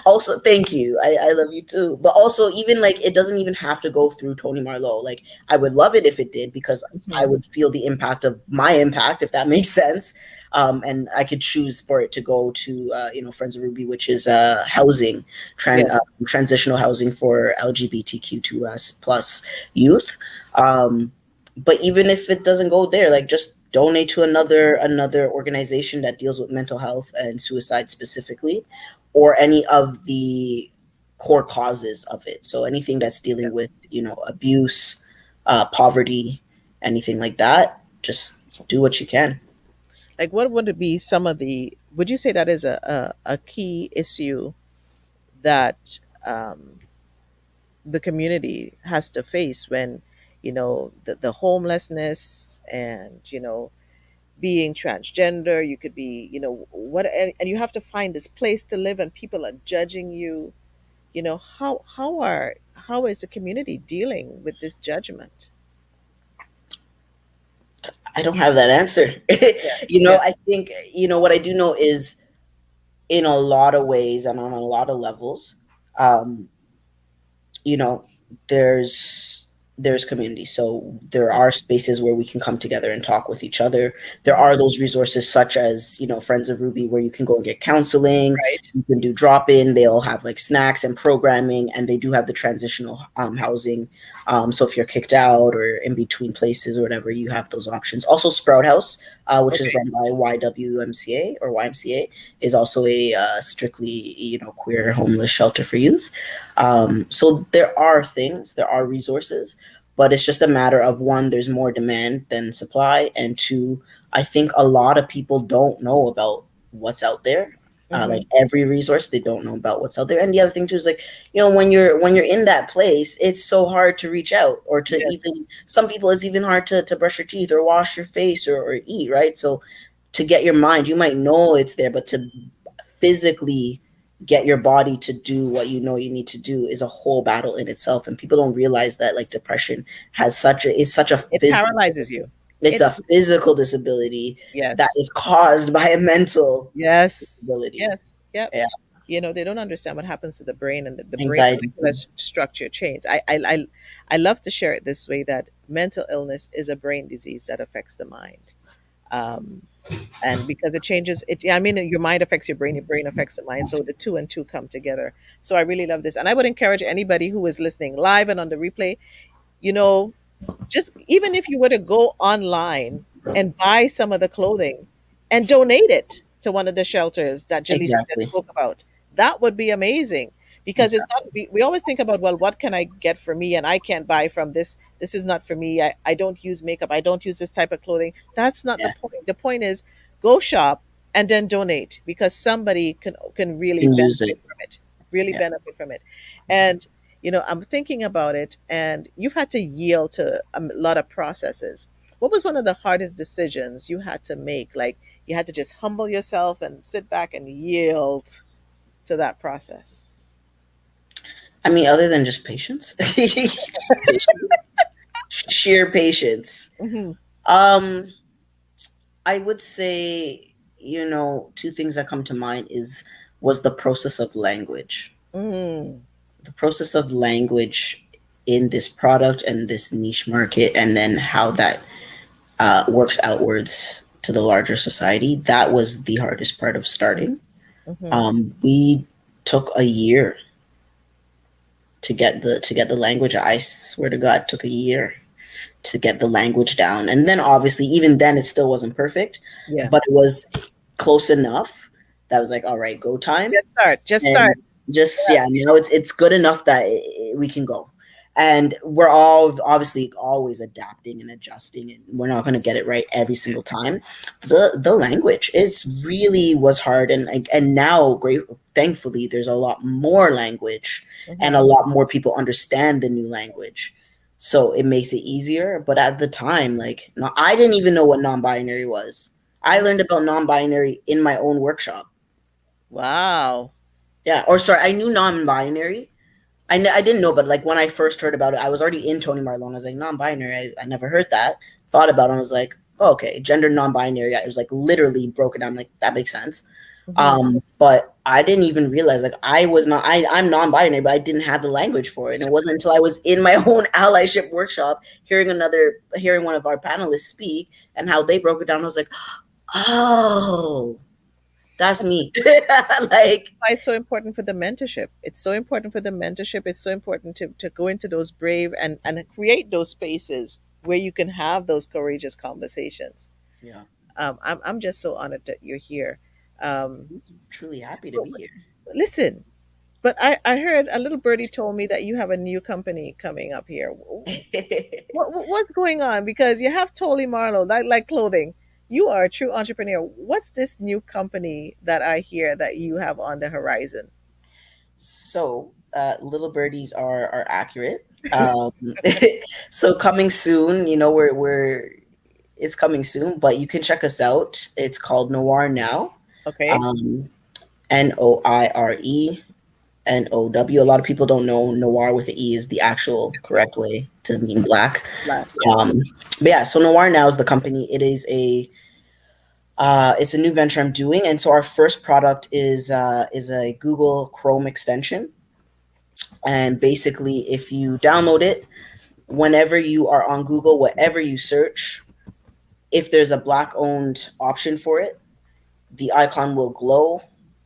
Also, thank you. I love you too. But also, even like it doesn't even have to go through Tony Marlowe. Like I would love it if it did, because I mhm. would feel the impact of my impact, if that makes sense. And I could choose for it to go to Friends of Ruby, which is housing, Yes. transitional housing for LGBTQ2S plus youth. Um, but even if it doesn't go there, like just donate to another organization that deals with mental health and suicide specifically, or any of the core causes of it. So anything that's dealing with abuse, poverty, anything like that, just do what you can. Like, what would it be? Some of the would you say that is a key issue that the community has to face when the homelessness and being transgender, you could be what, and you have to find this place to live and people are judging you. How is the community dealing with this judgment? I don't have that answer. Yes, yes. I think what I do know is, in a lot of ways and on a lot of levels, um, you know there's community, so there Mm, are spaces where we can come together and talk with each other. There mhm. are those resources such as Friends of Ruby, where you can go and get counseling. Right. You can do drop-in. They'll have like snacks and programming, and they do have the transitional housing. So if you're kicked out or in between places or whatever, you have those options. Also Sprout House, which is Okay. run by YWMCA or YMCA, is also a strictly queer homeless shelter for youth. So there are things, there are resources, but it's just a matter of, one, there's more demand than supply, and two, I think a lot of people don't know about what's out there. Hmm. Like every resource, they don't know about what's out there. And the other thing too is, like, when you're in that place, it's so hard to reach out, or to even, Yes. some people, it's even hard to brush your teeth or wash your face, or eat, right? So to get your mind, you might know it's there, but to physically get your body to do what you need to do is a whole battle in itself. And people don't realize that, like, depression is such a It paralyzes you. it's It a physical disability that Yes. is caused by a mental Yes. disability. Yes. Yep. Yeah. They don't understand what happens to the brain, and the brain Anxiety. molecular structure change. I love to share it this way, that mental illness is a brain disease that affects the mind. Um, and because it changes it, yeah, I mean, your mind affects your brain affects the mind, so the two and two come together. So I really love this, and I would encourage anybody who is listening live and on the replay, you know just even if you were to go online and buy some of the clothing and donate it to one of the shelters that Jalisa just Exactly. spoke about, that would be amazing. Because it's not, Exactly. we always think about, well, what can I get for me, and I can't buy from this. This is not for me. I don't use makeup. I don't use this type of clothing. That's not the Yeah. point. The point is, go shop and then donate, because somebody can really Can use benefit it. from it. Really Yeah. benefit from it. And I'm thinking about it, and you've had to yield to a lot of processes. What was one of the hardest decisions you had to make? Like, you had to just humble yourself and sit back and yield to that process. I mean, other than just patience, patience, sheer patience. Hmm. Um, I would say, two things that come to mind was the process of language. Mm. The process of language in this product and this niche market, and then how that works outwards to the larger society. That was the hardest part of starting. Hmm. We took a year to get the language. I swear to God, took a year to get the language down. And then obviously, even then, it still wasn't perfect, Yeah. but it was close enough that I was like, all right, go time. Just start. Just And start. just, Yeah. yeah, now it's good enough that we can go. And we're all obviously always adapting and adjusting, and we're not going to get it right every single time. The language, it's really was hard, and now, great, thankfully, there's a lot more language, and a Hmm. lot more people understand the new language, so it makes it easier. But at the time, like, no, I didn't even know what non-binary was. I learned about non-binary in my own workshop. Wow. Yeah, or sorry, I knew non-binary. I didn't know, but like when I first heard about it, I was already in Tony Marlow. And I was like, non-binary. I never heard that. Thought about it. And I was like, oh, okay, gender non-binary. It was like literally broken down. Like that makes sense. Hmm. But I didn't even realize like I was not. I'm non-binary, but I didn't have the language for it. And it wasn't until I was in my own allyship workshop, hearing one of our panelists speak and how they broke it down. I was like, oh, that's me. Like, Why it's so important for the mentorship. It's so important for the mentorship. It's so important to go into those brave and create those spaces where you can have those courageous conversations. yeah, I'm just so honored that you're here. Um, truly happy to but- be but here. listen, but I heard a little birdie told me that you have a new company coming up here. What's going on? Because you have Tolly Marlow, like clothing. You are a true entrepreneur. What's this new company that I hear that you have on the horizon? So, little birdies are accurate. So coming soon, we're it's coming soon, but you can check us out. It's called Noir Now. Okay. Um, Noire Now. A lot of people don't know noir with the E is the actual correct way to mean black. Black, yeah. Um, but yeah, so Noir Now is the company. It's a new venture I'm doing, and so our first product is a Google Chrome extension. And basically, if you download it, whenever you are on Google, whatever you search, if there's a black owned option for it, the icon will glow,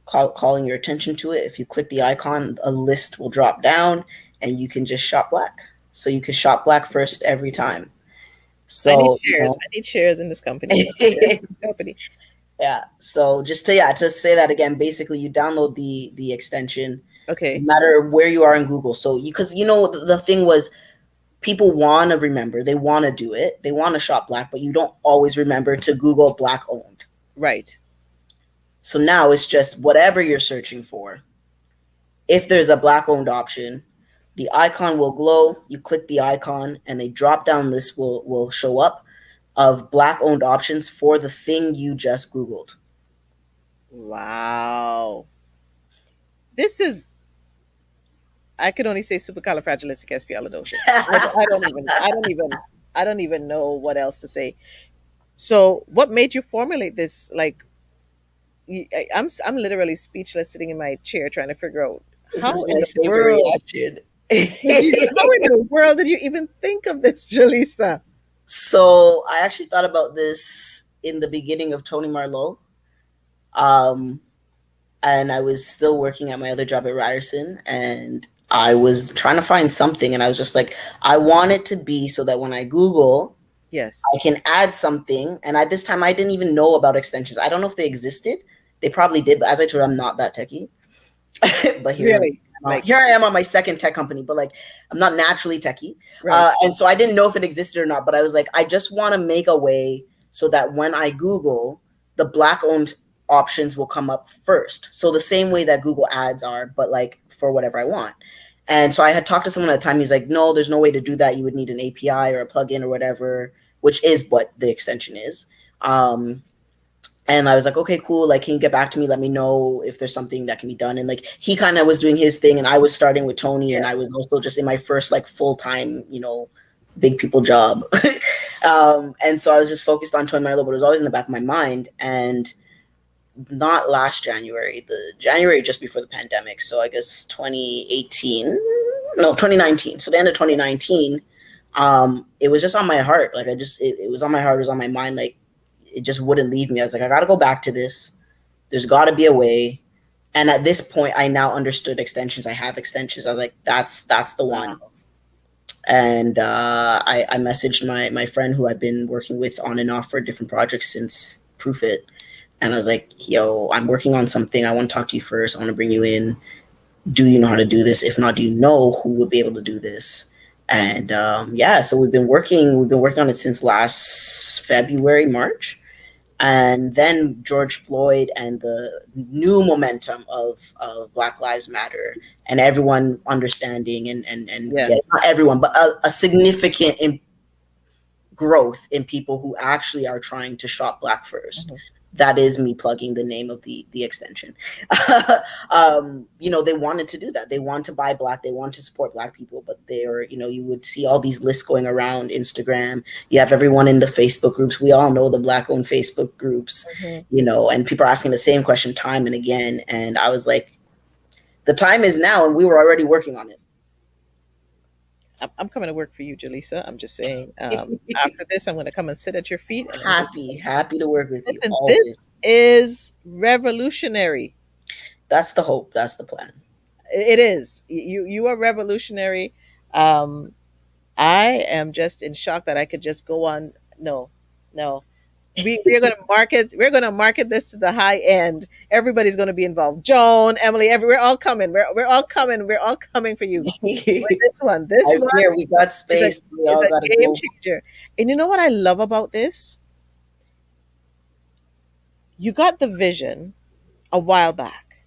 calling your attention to it. If you click the icon, a list will drop down and you can just shop black. So you can shop black first every time. I need So, shares. I need shares in this company. I need shares in this company. yeah. So just to say that again, basically you download the extension no Okay. matter where you are in Google. So you because the thing was people want to remember, they want to do it, they want to shop black, but you don't always remember to Google black owned. Right. So now it's just whatever you're searching for. If there's a black owned option, the icon will glow. You click the icon, and a drop down list will show up of black owned options for the thing you just Googled. Wow. This is, I could only say supercalifragilisticexpialidocious. I don't even know what else to say. So, what made you formulate this? Like, I'm literally speechless, sitting in my chair trying to figure out This how is in my the favorite world reaction. how in the world did you even think of this, Jalisa? So I actually thought about this in the beginning of Tony Marlow. Um, and I was still working at my other job at Ryerson, and I was trying to find something, and I was just like, I want it to be so that when I Google, Yes. I can add something. And at this time, I didn't even know about extensions. I don't know if they existed. They probably did, but as I told you, I'm not that techie. But Really? Like, here I am on my second tech company, but like I'm not naturally techie, right. and so I didn't know if it existed or not. But I was like, I just want to make a way so that when I Google, the black owned options will come up first. So the same way that Google ads are, but like for whatever I want. And so I had talked to someone at the time. He's like, no, there's no way to do that. You would need an API or a plugin or whatever, which is what the extension is. And I was like, okay, cool. Like, can you get back to me? Let me know if there's something that can be done. And like, he kind of was doing his thing, and I was starting with Tony, Yeah. and I was also just in my first like full time, big people job. And so I was just focused on Tony Marlow, but it was always in the back of my mind. And not last January, the January just before the pandemic. So I guess 2018, no, 2019. So the end of 2019, it was just on my heart. Like it was on my heart, it was on my mind. Like it just wouldn't leave me. I was like, I got to go back to this. There's got to be a way. And at this point, I now understood extensions. I have extensions. I was like, that's the one. Wow. And I messaged my friend who I've been working with on and off for different projects since Proof It. And I was like, yo, I'm working on something. I want to talk to you first. I want to bring you in. Do you know how to do this? If not, do you know who would be able to do this? And yeah, so we've been working on it since last February, March. And then George Floyd and the new momentum of Black Lives Matter and everyone understanding and Yeah. get, not everyone, but a significant growth in people who actually are trying to shop black first. Mhm. that is me plugging the name of the extension. They wanted to do that. They want to buy black. They want to support black people, but they're, you would see all these lists going around Instagram. You have everyone in the Facebook groups. We all know the black-owned Facebook groups, Mhm. and people are asking the same question time and again. And I was like, the time is now, and we were already working on I'm coming to work for you, Jalisa. I'm just saying. it. After this, I'm going to come and sit at your feet, and I'm going to Happy to work with you listen. always. This is revolutionary. That's the hope. That's the plan. It is. You are revolutionary. Um, I am just in shock that I could just go on. No, no. We're going to market. We're going to market this to the high end. Everybody's going to be involved. Joan, Emily, we're all coming. We're all coming. We're all coming for you with this one. This I'm one here. We got is a space. We is all a got to game go. changer. And you know what I love about this? You got the vision a while back.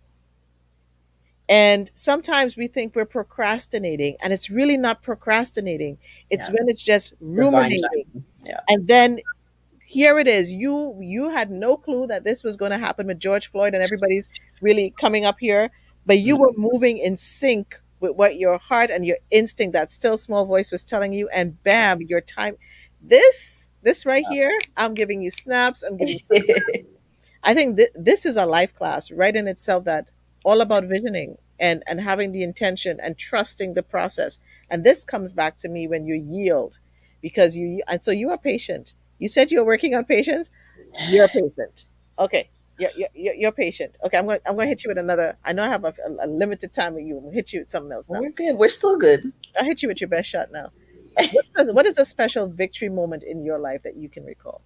And sometimes we think we're procrastinating, and it's really not procrastinating. It's Yeah. when it's just Divine ruminating. timing. Yeah. And then here it is. You had no clue that this was going to happen with George Floyd and everybody's really coming up here, but you were Mhm. moving in sync with what your heart and your instinct, that still small voice, was telling you, and bam, your time. This right here, I'm giving you snaps. I'm giving you. I think this is a life class right in itself, that all about visioning and having the intention and trusting the process. And this comes back to me when you yield, because and so you are patient. You said you're working on patience. You're patient. Okay. You're patient. Okay, I'm going to hit you with another. I know I have a limited time with you. I'm going to hit you with something else now. We're good. We're still good. I'll hit you with your best shot now. What is a special victory moment in your life that you can recall?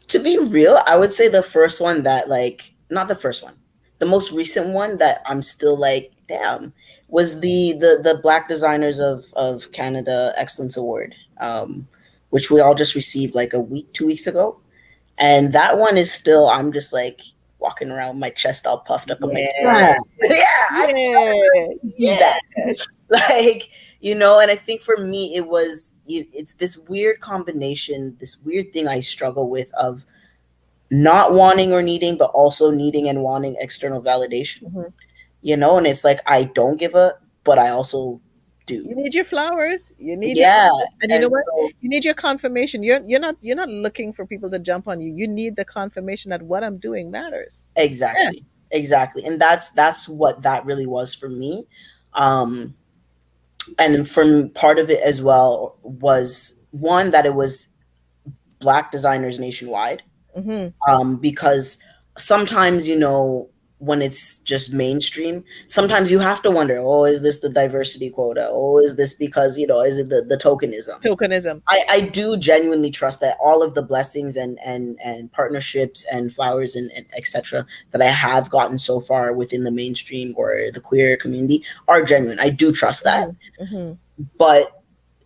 To be real, I would say the first one that, like, not the first one, the most recent one that I'm still like, damn, was the Black Designers of Canada Excellence Award, which we all just received like a week, 2 weeks ago. And that one is still, I'm just like walking around with my chest all puffed up. I'm like, yeah, Yeah. yeah, I Yeah. do Yeah. that. Like, and I think for me, it's this weird combination, this weird thing I struggle with of not wanting or needing, but also needing and wanting external validation, Mhm. and it's like, I don't give a, but I also do. You need your flowers. You need your Yeah. flowers. And you know And what? so, You need your confirmation. You're not looking for people to jump on you. You need the confirmation that what I'm doing matters. Yeah. exactly, exactly. And that's what that really was for me. Um, and from part of it as well was one that it was Black designers nationwide, Hmm. because sometimes, when it's just mainstream, sometimes you have to wonder, oh, is this the diversity quota? Oh, is this because, is it the tokenism? Tokenism. I do genuinely trust that all of the blessings and partnerships and flowers and etc. that I have gotten so far within the mainstream or the queer community are genuine. I do trust that. Hmm. Hmm. But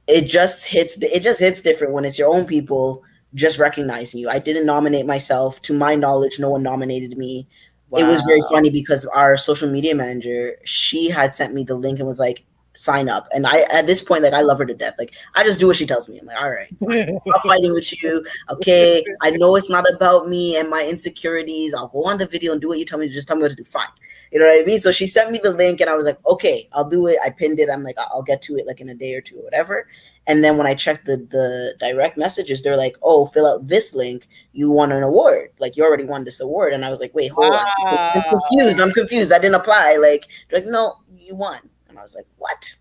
it just hits different when it's your own people just recognizing you. I didn't nominate myself. To my knowledge, no one nominated me. It was very Wow. funny because our social media manager, she had sent me the link and was like, sign up. And I, at this point, like, I love her to death. Like, I just do what she tells me. I'm like, all right, fine. I'm not fighting with you. Okay. I know it's not about me and my insecurities. I'll go on the video and do what you tell me to. Just tell me what to do. Fine. You know what I mean? So she sent me the link and I was like, okay, I'll do it. I pinned it. I'm like, I'll get to it like in a day or two or whatever. And then when I checked the direct messages, they're like, oh, fill out this link. You won an award. Like, you already won this award. And I was like, wait, hold on. I'm Wow. confused. I'm confused. I didn't apply. Like, they're like, no, you won. And I was like, what?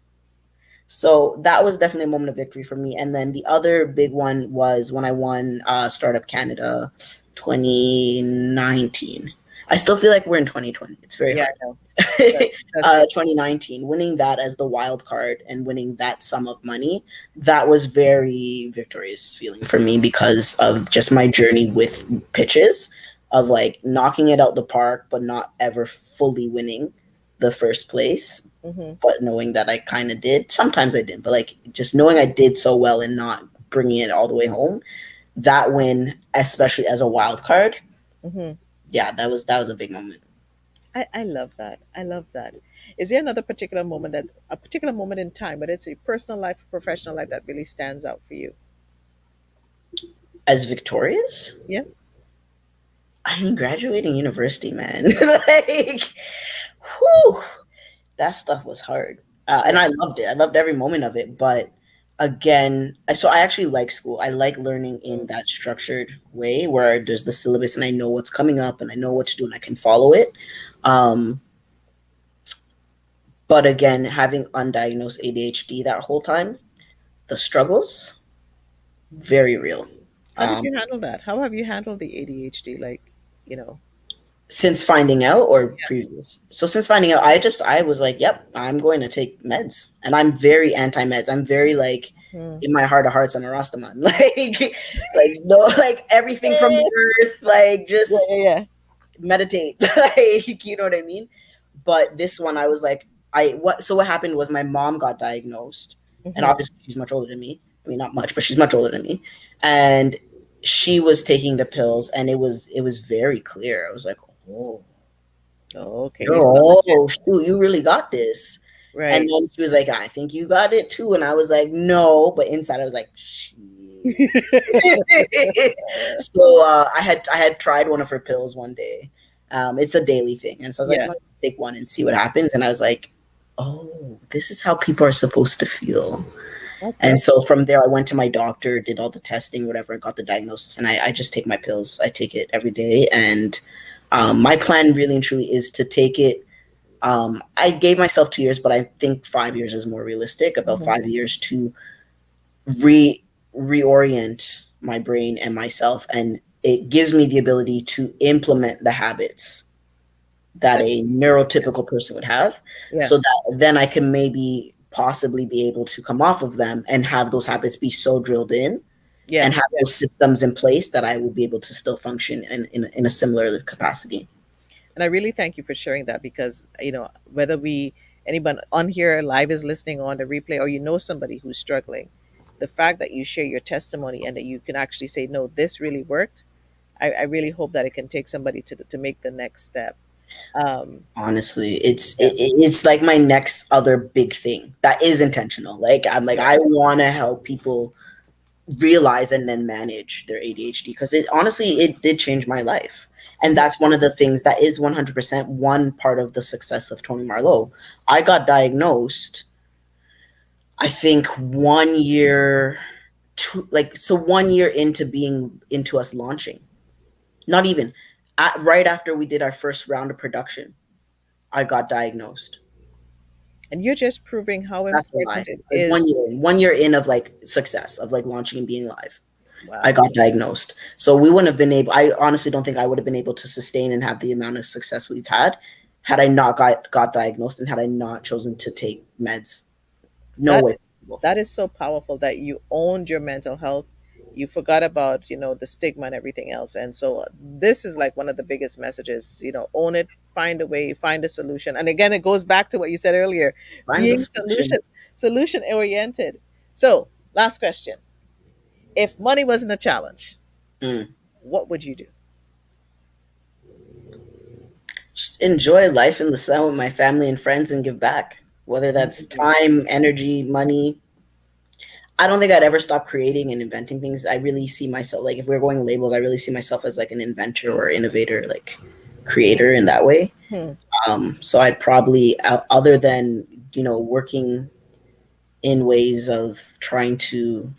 So that was definitely a moment of victory for me. And then the other big one was when I won Startup Canada 2019. I still feel like we're in 2020. It's very Yeah, hard. I know. That's right. 2019, winning that as the wild card and winning that sum of money, that was very victorious feeling for me because of just my journey with pitches, of like knocking it out the park, but not ever fully winning the first place, Hmm. but knowing that I kind of did. Sometimes I did, but like just knowing I did so well and not bringing it all the way home. That win, especially as a wild card, Hmm. yeah, that was a big moment. I love that. I love that. Is there another particular moment, that a particular moment in time, but it's a personal life, professional life, that really stands out for you? As victorious, Yeah. I mean, graduating university, man, like, whew, that stuff was hard. And Yeah. I loved it. I loved every moment of it. But again, so I actually like school. I like learning in Mm. that structured way where there's the syllabus and I know what's coming up and I know what to do and I can follow it. Um, but again, having undiagnosed ADHD that whole time, the struggles, very real. How did Um, you handle that? How have you handled the ADHD? Like, you know, since finding out or yeah. previous? So since finding out, I was like, yep, I'm going to take meds. And I'm very anti meds. I'm very like Hmm. in my heart of hearts, I'm a Rastaman. Like no, like everything from the earth, like Yeah, just yeah, meditate. Like, you know what I mean? But this one I was like, what happened was my mom got diagnosed, yeah. and Hmm. obviously she's much older than me. I mean, not much, but she's much older than me. And she was taking the pills and it was very clear. I was like, oh, Oh, okay. you're You saw it. oh shoot, you really got this. And Right. then she was like, I think you got it too. And I was like, no, but inside I was like, shit. So I had tried one of her pills one day. It's a daily thing. And so I was like, Yeah, let me take one and see what happens. And I was like, oh, this is how people are supposed to feel. that's And it. so from there, I went to my doctor, did all the testing, whatever, got the diagnosis, and I just take my pills. I take it every day. And my plan really and truly is to take it. I gave myself 2 years, but I think 5 years is more realistic. About Hmm. 5 years to re reorient my brain and myself, and it gives me the ability to implement the habits that That's a neurotypical person would have, yeah, so that then I can maybe possibly be able to come off of them and have those habits be so drilled in yeah, and have yeah. those systems in place that I will be able to still function in a similar capacity. And I really thank you for sharing that because, whether anyone on here live is listening on the replay or somebody who's struggling, the fact that you share your testimony and that you can actually say, no, this really worked. I really hope that it can take somebody to make the next step. Um, Honestly, yeah, it's like my next other big thing that is intentional. Like I'm like yeah, I want to help people realize and then manage their ADHD because it honestly it did change my life. And mhm, that's one of the things that is 100% one part of the success of Tony Marlowe. I got diagnosed, I think 1 year, so 1 year into being into us launching. Not even right after we did our first round of production, I got diagnosed. and you're just proving how That's a important lie. it Like is. 1 year in of like success of like launching and being live. I Wow, got diagnosed. So we wouldn't have been able, I honestly don't think I would have been able to sustain and have the amount of success we've had I not got diagnosed and had I not chosen to take meds. No that way is possible. that is so powerful that you owned your mental health. You forgot about the stigma and everything else, and so this is like one of the biggest messages. Own it, find a way, find a solution. And again, it goes back to what you said earlier, Find the being solution solution. solution oriented. So, last question: if money wasn't a challenge, Mm. what would you do? Just enjoy life in the sun with my family and friends and give back. Whether that's Amazing. time, energy, money, I don't think I'd ever stop creating and inventing things. I really see myself like if we're going labels, I really see myself as like an inventor or innovator, like creator in that way. Hmm. So I'd probably, other than working in ways of trying to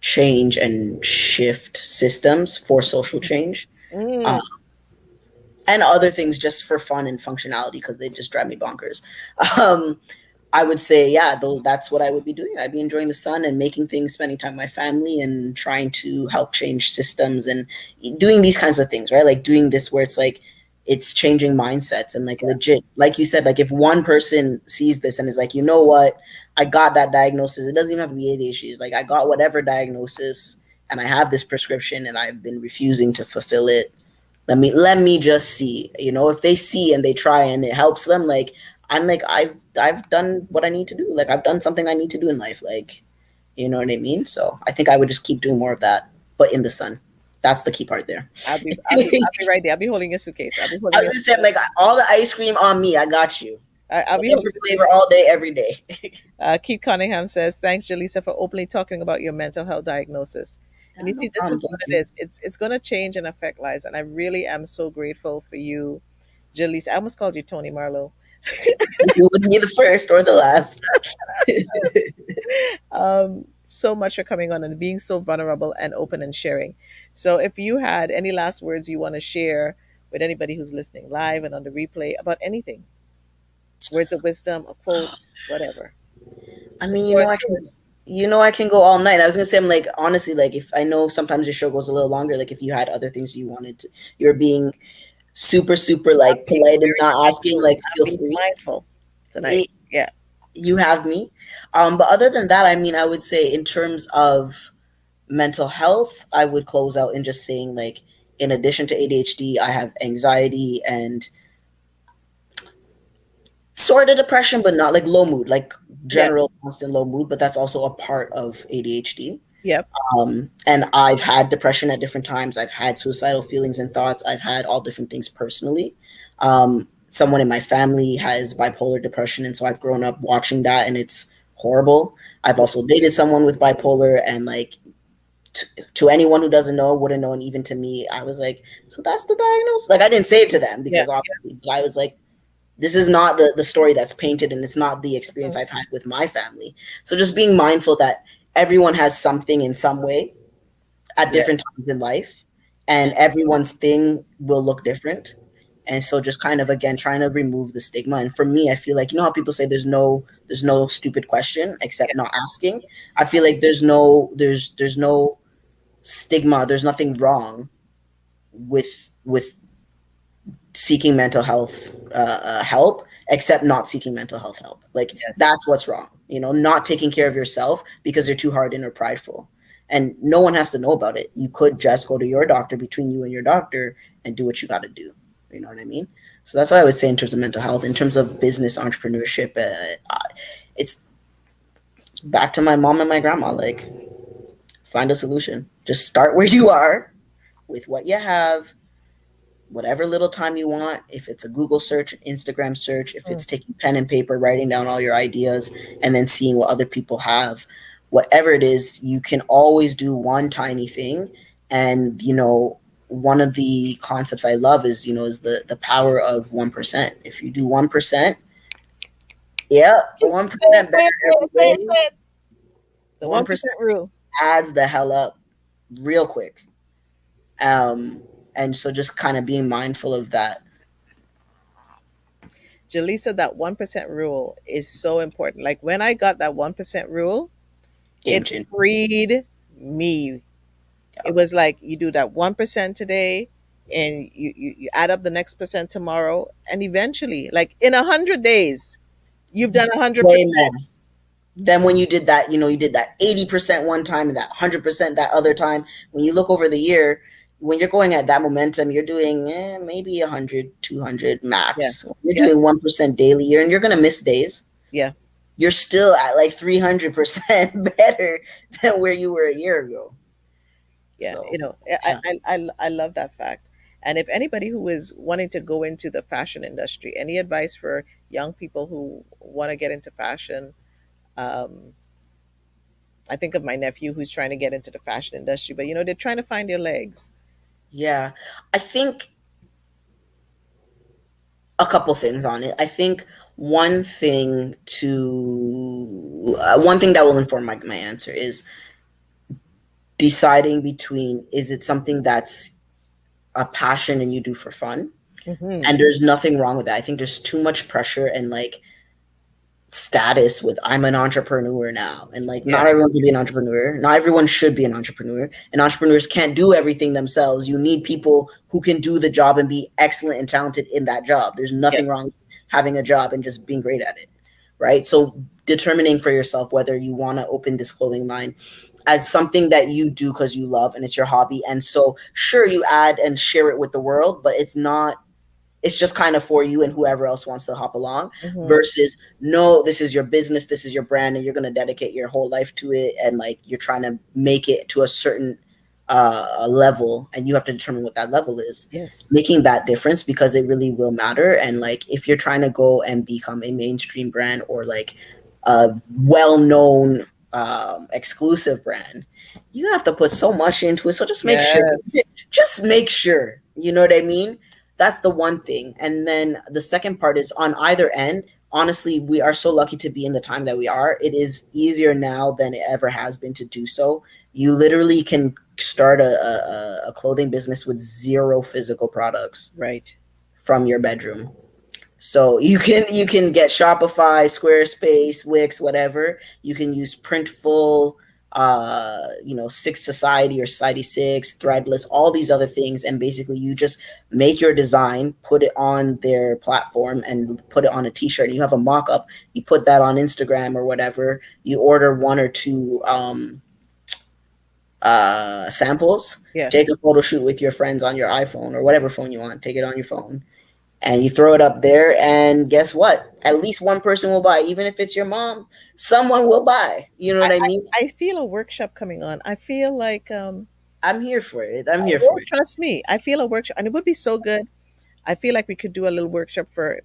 change and shift systems for social change, uh, Mm. and other things just for fun and functionality because they just drive me bonkers. Um, I would say, yeah, though that's what I would be doing. I'd be enjoying the sun and making things, spending time with my family, and trying to help change systems and doing these kinds of things, right? Like doing this where it's like it's changing mindsets and like Yeah, legit, like you said, like if one person sees this and is like, you know what, I got that diagnosis. It doesn't even have to be ADHD. It's like I got whatever diagnosis and I have this prescription and I've been refusing to fulfill it. Let me just see, if they see and they try and it helps them, like I'm like I've done what I need to do, like I've done something I need to do in life, like you know what I mean. So I think I would just keep doing more of that, but in the sun. That's the key part there. I'll be right there. I'll be holding your suitcase. I'll be I holding was your. just saying, like all the ice cream on me, I got you. I'll be Whatever holding the flavor, suitcase. all day, every day. Keith Cunningham says, "Thanks, Jalisa, for openly talking about your mental health diagnosis. And Yeah, you no see, this problem. is Thank what it you. is. It's going to change and affect lives. And I really am so grateful for you, Jalisa. I almost called you Tony Marlowe. You wouldn't be the first or the last. So much for coming on and being so vulnerable and open and sharing. So, if you had any last words you want to share with anybody who's listening live and on the replay about anything, words of wisdom, a quote, whatever, I the mean, floor is yours. I can go all night. I was gonna say, I'm like, honestly, like, if I know sometimes your show goes a little longer, like, if you had other things you wanted to, you're being super, super, I'm like, being polite and very not asking, mindful. like, I'm feel being free. mindful tonight. It, Yeah. you have me. But other than that, I mean, I would say in terms of mental health, I would close out in just saying, like, in addition to ADHD, I have anxiety and sort of depression, but not like low mood, like Yeah. general constant low mood. But that's also a part of ADHD. Yep. And I've had depression at different times. I've had suicidal feelings and thoughts. I've had all different things personally. Someone in my family has bipolar depression, and so I've grown up watching that, and it's horrible. I've Yeah. also dated someone with bipolar, and like to anyone who doesn't know, wouldn't know, and even to me, I was like, so that's the diagnosis. Like I didn't say it to them Yeah. because obviously, but I was like, this is not the story that's painted, and it's not the experience Mhm. I've had with my family. So just being mindful that everyone has something in some way at Yeah. different times in life, and everyone's thing will look different. And so just kind of again trying to remove the stigma. And for me, I feel like, you know how people say there's no stupid question except Yeah. not asking. I feel like there's no stigma, there's nothing wrong with seeking mental health help, except not seeking mental health help. Like Yes. that's what's wrong. Not taking care of yourself because you're too hardened or prideful. And no one has to know about it. You could just go to your doctor, between you and your doctor, and do what you got to do. You know what I mean? So that's what I would say in terms of mental health. In terms of business entrepreneurship, it's back to my mom and my grandma. Like, find a solution. Just start where you are with what you have, whatever little time you want. If it's a Google search, an Instagram search, if Mm. it's taking pen and paper, writing down all your ideas, and then seeing what other people have, whatever it is, you can always do one tiny thing. And one of the concepts I love is the power of 1%. If you do 1%, yeah, Say it, 1% better say it, say every it, say it, day. say it. The 1% 1% rule. adds the hell up real quick. Um, and so just kind of being mindful of that. Jaleesa, that 1% rule is so important. Like when I got that 1% rule, Game it changer. freed me. It was like you do that 1% today and you add up the next percent tomorrow. And eventually, like in 100 days, you've done Way more 100%. than when you did that 80% one time and that 100% that other time. When you look over the year, when you're going at that momentum, you're doing maybe 100, 200 Yeah. max. When you're Yeah. doing 1% daily year, and you're going to miss days, Yeah. you're still at like 300% better than where you were a year ago. Yeah. So, I, yeah. I, I, I love that fact. And if anybody who is wanting to go into the fashion industry, any advice for young people who want to get into fashion? Um, I think of my nephew who's trying to get into the fashion industry, but they're trying to find their legs. Yeah. I think a couple things on it. I think one thing that will inform my answer is deciding between, is it something that's a passion and you do for fun? Hmm. And there's nothing wrong with that. I think there's too much pressure and like status with, I'm an entrepreneur now, and like Yeah. not everyone can be an entrepreneur, not everyone should be an entrepreneur, and entrepreneurs can't do everything themselves. You need people who can do the job and be excellent and talented in that job. There's nothing wrong Yes. with having a job and just being great at it, right? So determining for yourself whether you want to open this clothing line as something that you do because you love and it's your hobby. And so sure, you add and share it with the world, but it's just kind of for you and whoever else wants to hop along, Hmm. versus no, this is your business, this is your brand, and you're going to dedicate your whole life to it, and like you're trying to make it to a certain level, and you have to determine what that level is, Yes. making that difference, because it really will matter. And like if you're trying to go and become a mainstream brand or like a well-known exclusive brand, you have to put so much into it. So Yes. just make sure, you know what I mean? That's the one thing. And then the second part is on either end. Honestly, we are so lucky to be in the time that we are. It is easier now than it ever has been to do so. You literally can start a clothing business with zero physical products Right. from your bedroom. So you can get Shopify, Squarespace, Wix, whatever. You can use Printful, Six Society or Society Six, Threadless, all these other things, and basically you just make your design, put it on their platform, and put it on a T-shirt. And you have a mock-up. You put that on Instagram or whatever. You order one or two samples. Yeah. Take a photo shoot with your friends on your iPhone or whatever phone you want. Take it on your phone and you throw it up there, and guess what, at least one person will buy. Even if it's your mom, someone will buy, you know I, what I I, mean? I feel a workshop coming on. I feel like I'm here for it. I'm here oh, for it. trust me, I feel a workshop and it would be so good. I feel like we could do a little workshop for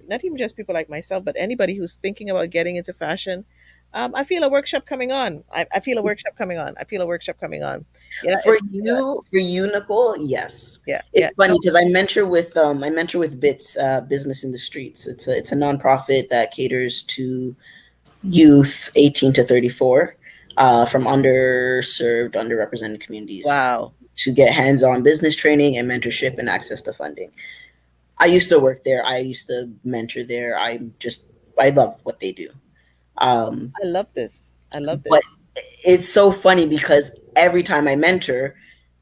not even just people like myself, but anybody who's thinking about getting into fashion. I feel a workshop coming on. I feel a workshop coming on. I feel a workshop coming on. Yeah, For it's you, Nicole, yes. yeah, It's yeah. funny because I mentor with Bits Business in the Streets. It's a nonprofit that caters to youth 18 to 34 from underserved, underrepresented communities Wow. to get hands-on business training and mentorship and access to funding. I used to work there. I used to mentor there. I love what they do. Um, I love this. I love but this. it's so funny because every time I mentor,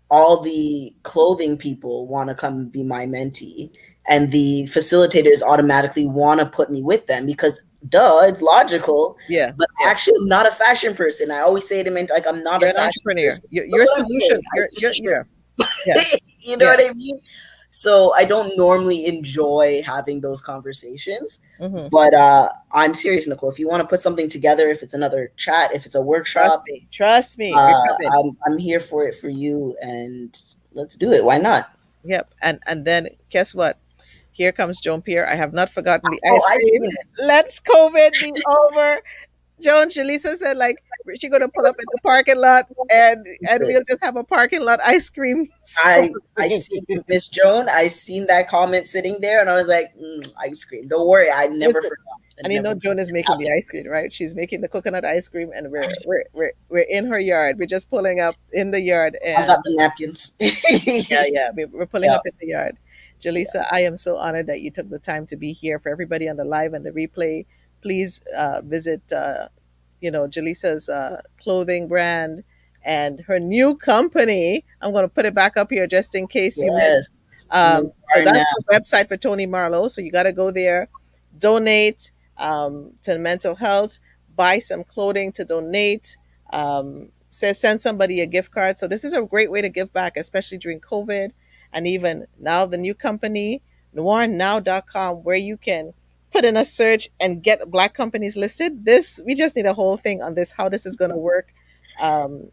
all the clothing people want to come be my mentee, and the facilitators automatically want to put me with them because, duh, it's logical. Yeah, But yeah. actually, I'm not a fashion person. I always say to men, like, I'm not a You're an fashion entrepreneur. person. Look Your what I'm solution. doing. I just You're a shirt. yeah, yeah, You know yeah. what I mean? So I don't normally enjoy having those conversations. Hmm. But I'm serious, Nicole. If you want to put something together, if it's another chat, if it's a Trust workshop, me. Trust me. We're coming. I'm here for it for you, and let's do it. Why not? Yep. And then guess what? Here comes Joan Pierre. I have not forgotten the Oh, ice I've cream. seen it. Let's COVID be over. Joan, Jalisa said like she gonna pull up at the parking lot and we'll just have a parking lot ice cream I story. see Miss Joan. I seen that comment sitting there, and I was like, ice cream. Don't worry, I never Listen, forgot. I and you never know forgot. Joan is It's making the happening. ice cream, right? She's making the coconut ice cream, and we're in her yard. We're just pulling up in the yard, I got and the napkins. yeah, we're pulling Yeah, up in the yard. yeah. Jalisa, I am so honored that you took the time to be here. For everybody on the live and the replay, please visit, Jalisa's clothing brand and her new company. I'm going to put it back up here just in case you missed. Yes. You So are that's now. the website for Toni Marlow. So you got to go there, donate to mental health, buy some clothing to donate. Says send somebody a gift card. So this is a great way to give back, especially during COVID, and even now the new company noirnow.com, where you can put in a search and get black companies listed. This we just need a whole thing on this, how this is going to work.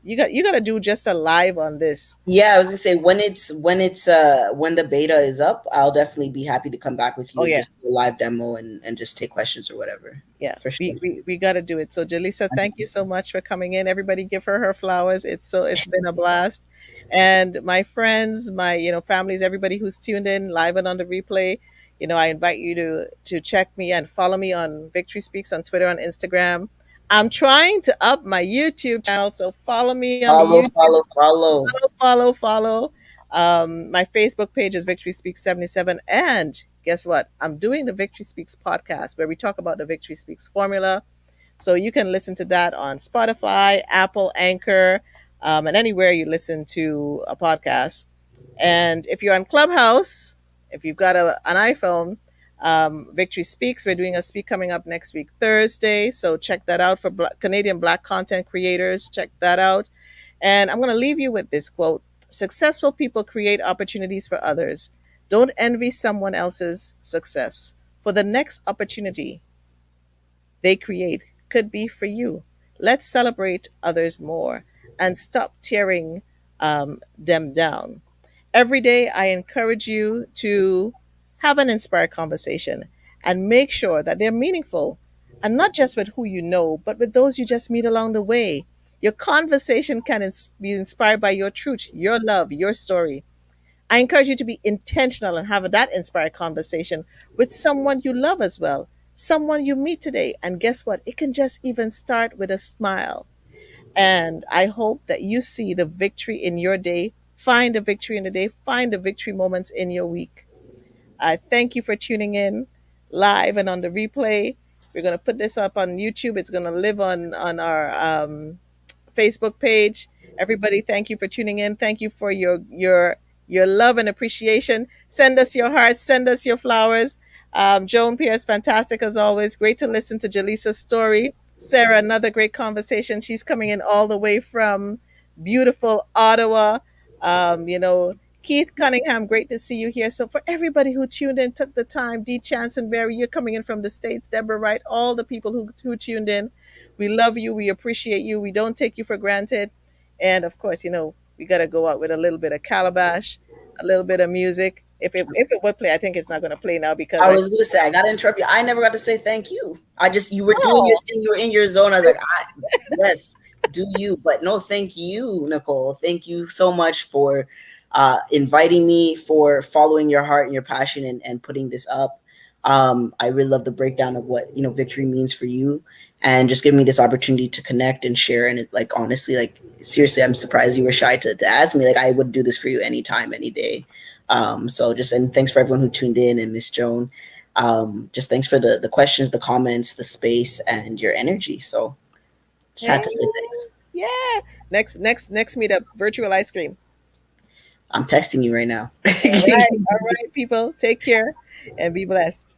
You got to do just a live on this. Yeah, I was gonna say when the beta is up, I'll definitely be happy to come back with Oh you and yeah. just do a live demo and just take questions or whatever. Yeah, For sure. we got to do it. So Jalisa, thank you so much for coming in. Everybody give her flowers. It's been a blast. And my friends, my families, everybody who's tuned in live and on the replay, I invite you to check me and follow me on Victory Speaks on Twitter and Instagram. I'm trying to up my YouTube channel, so follow me on the Follow, YouTube. follow, follow. Follow. My Facebook page is Victory Speaks 77. And guess what? I'm doing the Victory Speaks podcast where we talk about the Victory Speaks formula. So you can listen to that on Spotify, Apple, Anchor, and anywhere you listen to a podcast. And if you're on Clubhouse, if you've got an iPhone, Victory Speaks. We're doing a speak coming up next week, Thursday. So check that out for Canadian Black content creators. Check that out. And I'm going to leave you with this quote: successful people create opportunities for others. Don't envy someone else's success, for the next opportunity they create could be for you. Let's celebrate others more and stop tearing them down. Every day, I encourage you to have an inspired conversation and make sure that they're meaningful And not just with who you know, but with those you just meet along the way. Your conversation can be inspired by your truth, your love, your story. I encourage you to be intentional and have that inspired conversation with someone you love as well, someone you meet today. And guess what? It can just even start with a smile. And I hope that you see the victory in your day. Find the victory in the day. Find the victory moments in your week. I thank you for tuning in live and on the replay. We're going to put this up on YouTube. It's going to live on our Facebook page. Everybody, thank you for tuning in. Thank you for your love and appreciation. Send us your hearts. Send us your flowers. Joan Pierce, fantastic as always. Great to listen to Jalisa's story. Sarah, another great conversation. She's coming in all the way from beautiful Ottawa. Keith Cunningham, great to see you here. So for everybody who tuned in, took the time, D. Chansonberry, you're coming in from the States, Deborah Wright, all the people who tuned in. We love you. We appreciate you. We don't take you for granted. And of course, we got to go out with a little bit of calabash, a little bit of music. If it would play, I think it's not going to play now because I I. was gonna say I gotta interrupt you. I never got to say thank you. I just you were doing your Oh, thing. You were in your zone. I was like, yes, do you? But no, thank you, Nicole. Thank you so much for inviting me, for following your heart and your passion, and putting this up. I really love the breakdown of what victory means for you, and just giving me this opportunity to connect and share. And it's like honestly, like seriously, I'm surprised you were shy to ask me. Like I would do this for you anytime, any day. So just and thanks for everyone who tuned in and Miss Joan. Just thanks for the questions, the comments, the space, and your energy. So just hey, had to say thanks. yeah. Next meetup, virtual ice cream. I'm texting you right now. All right, all right, people. Take care and be blessed.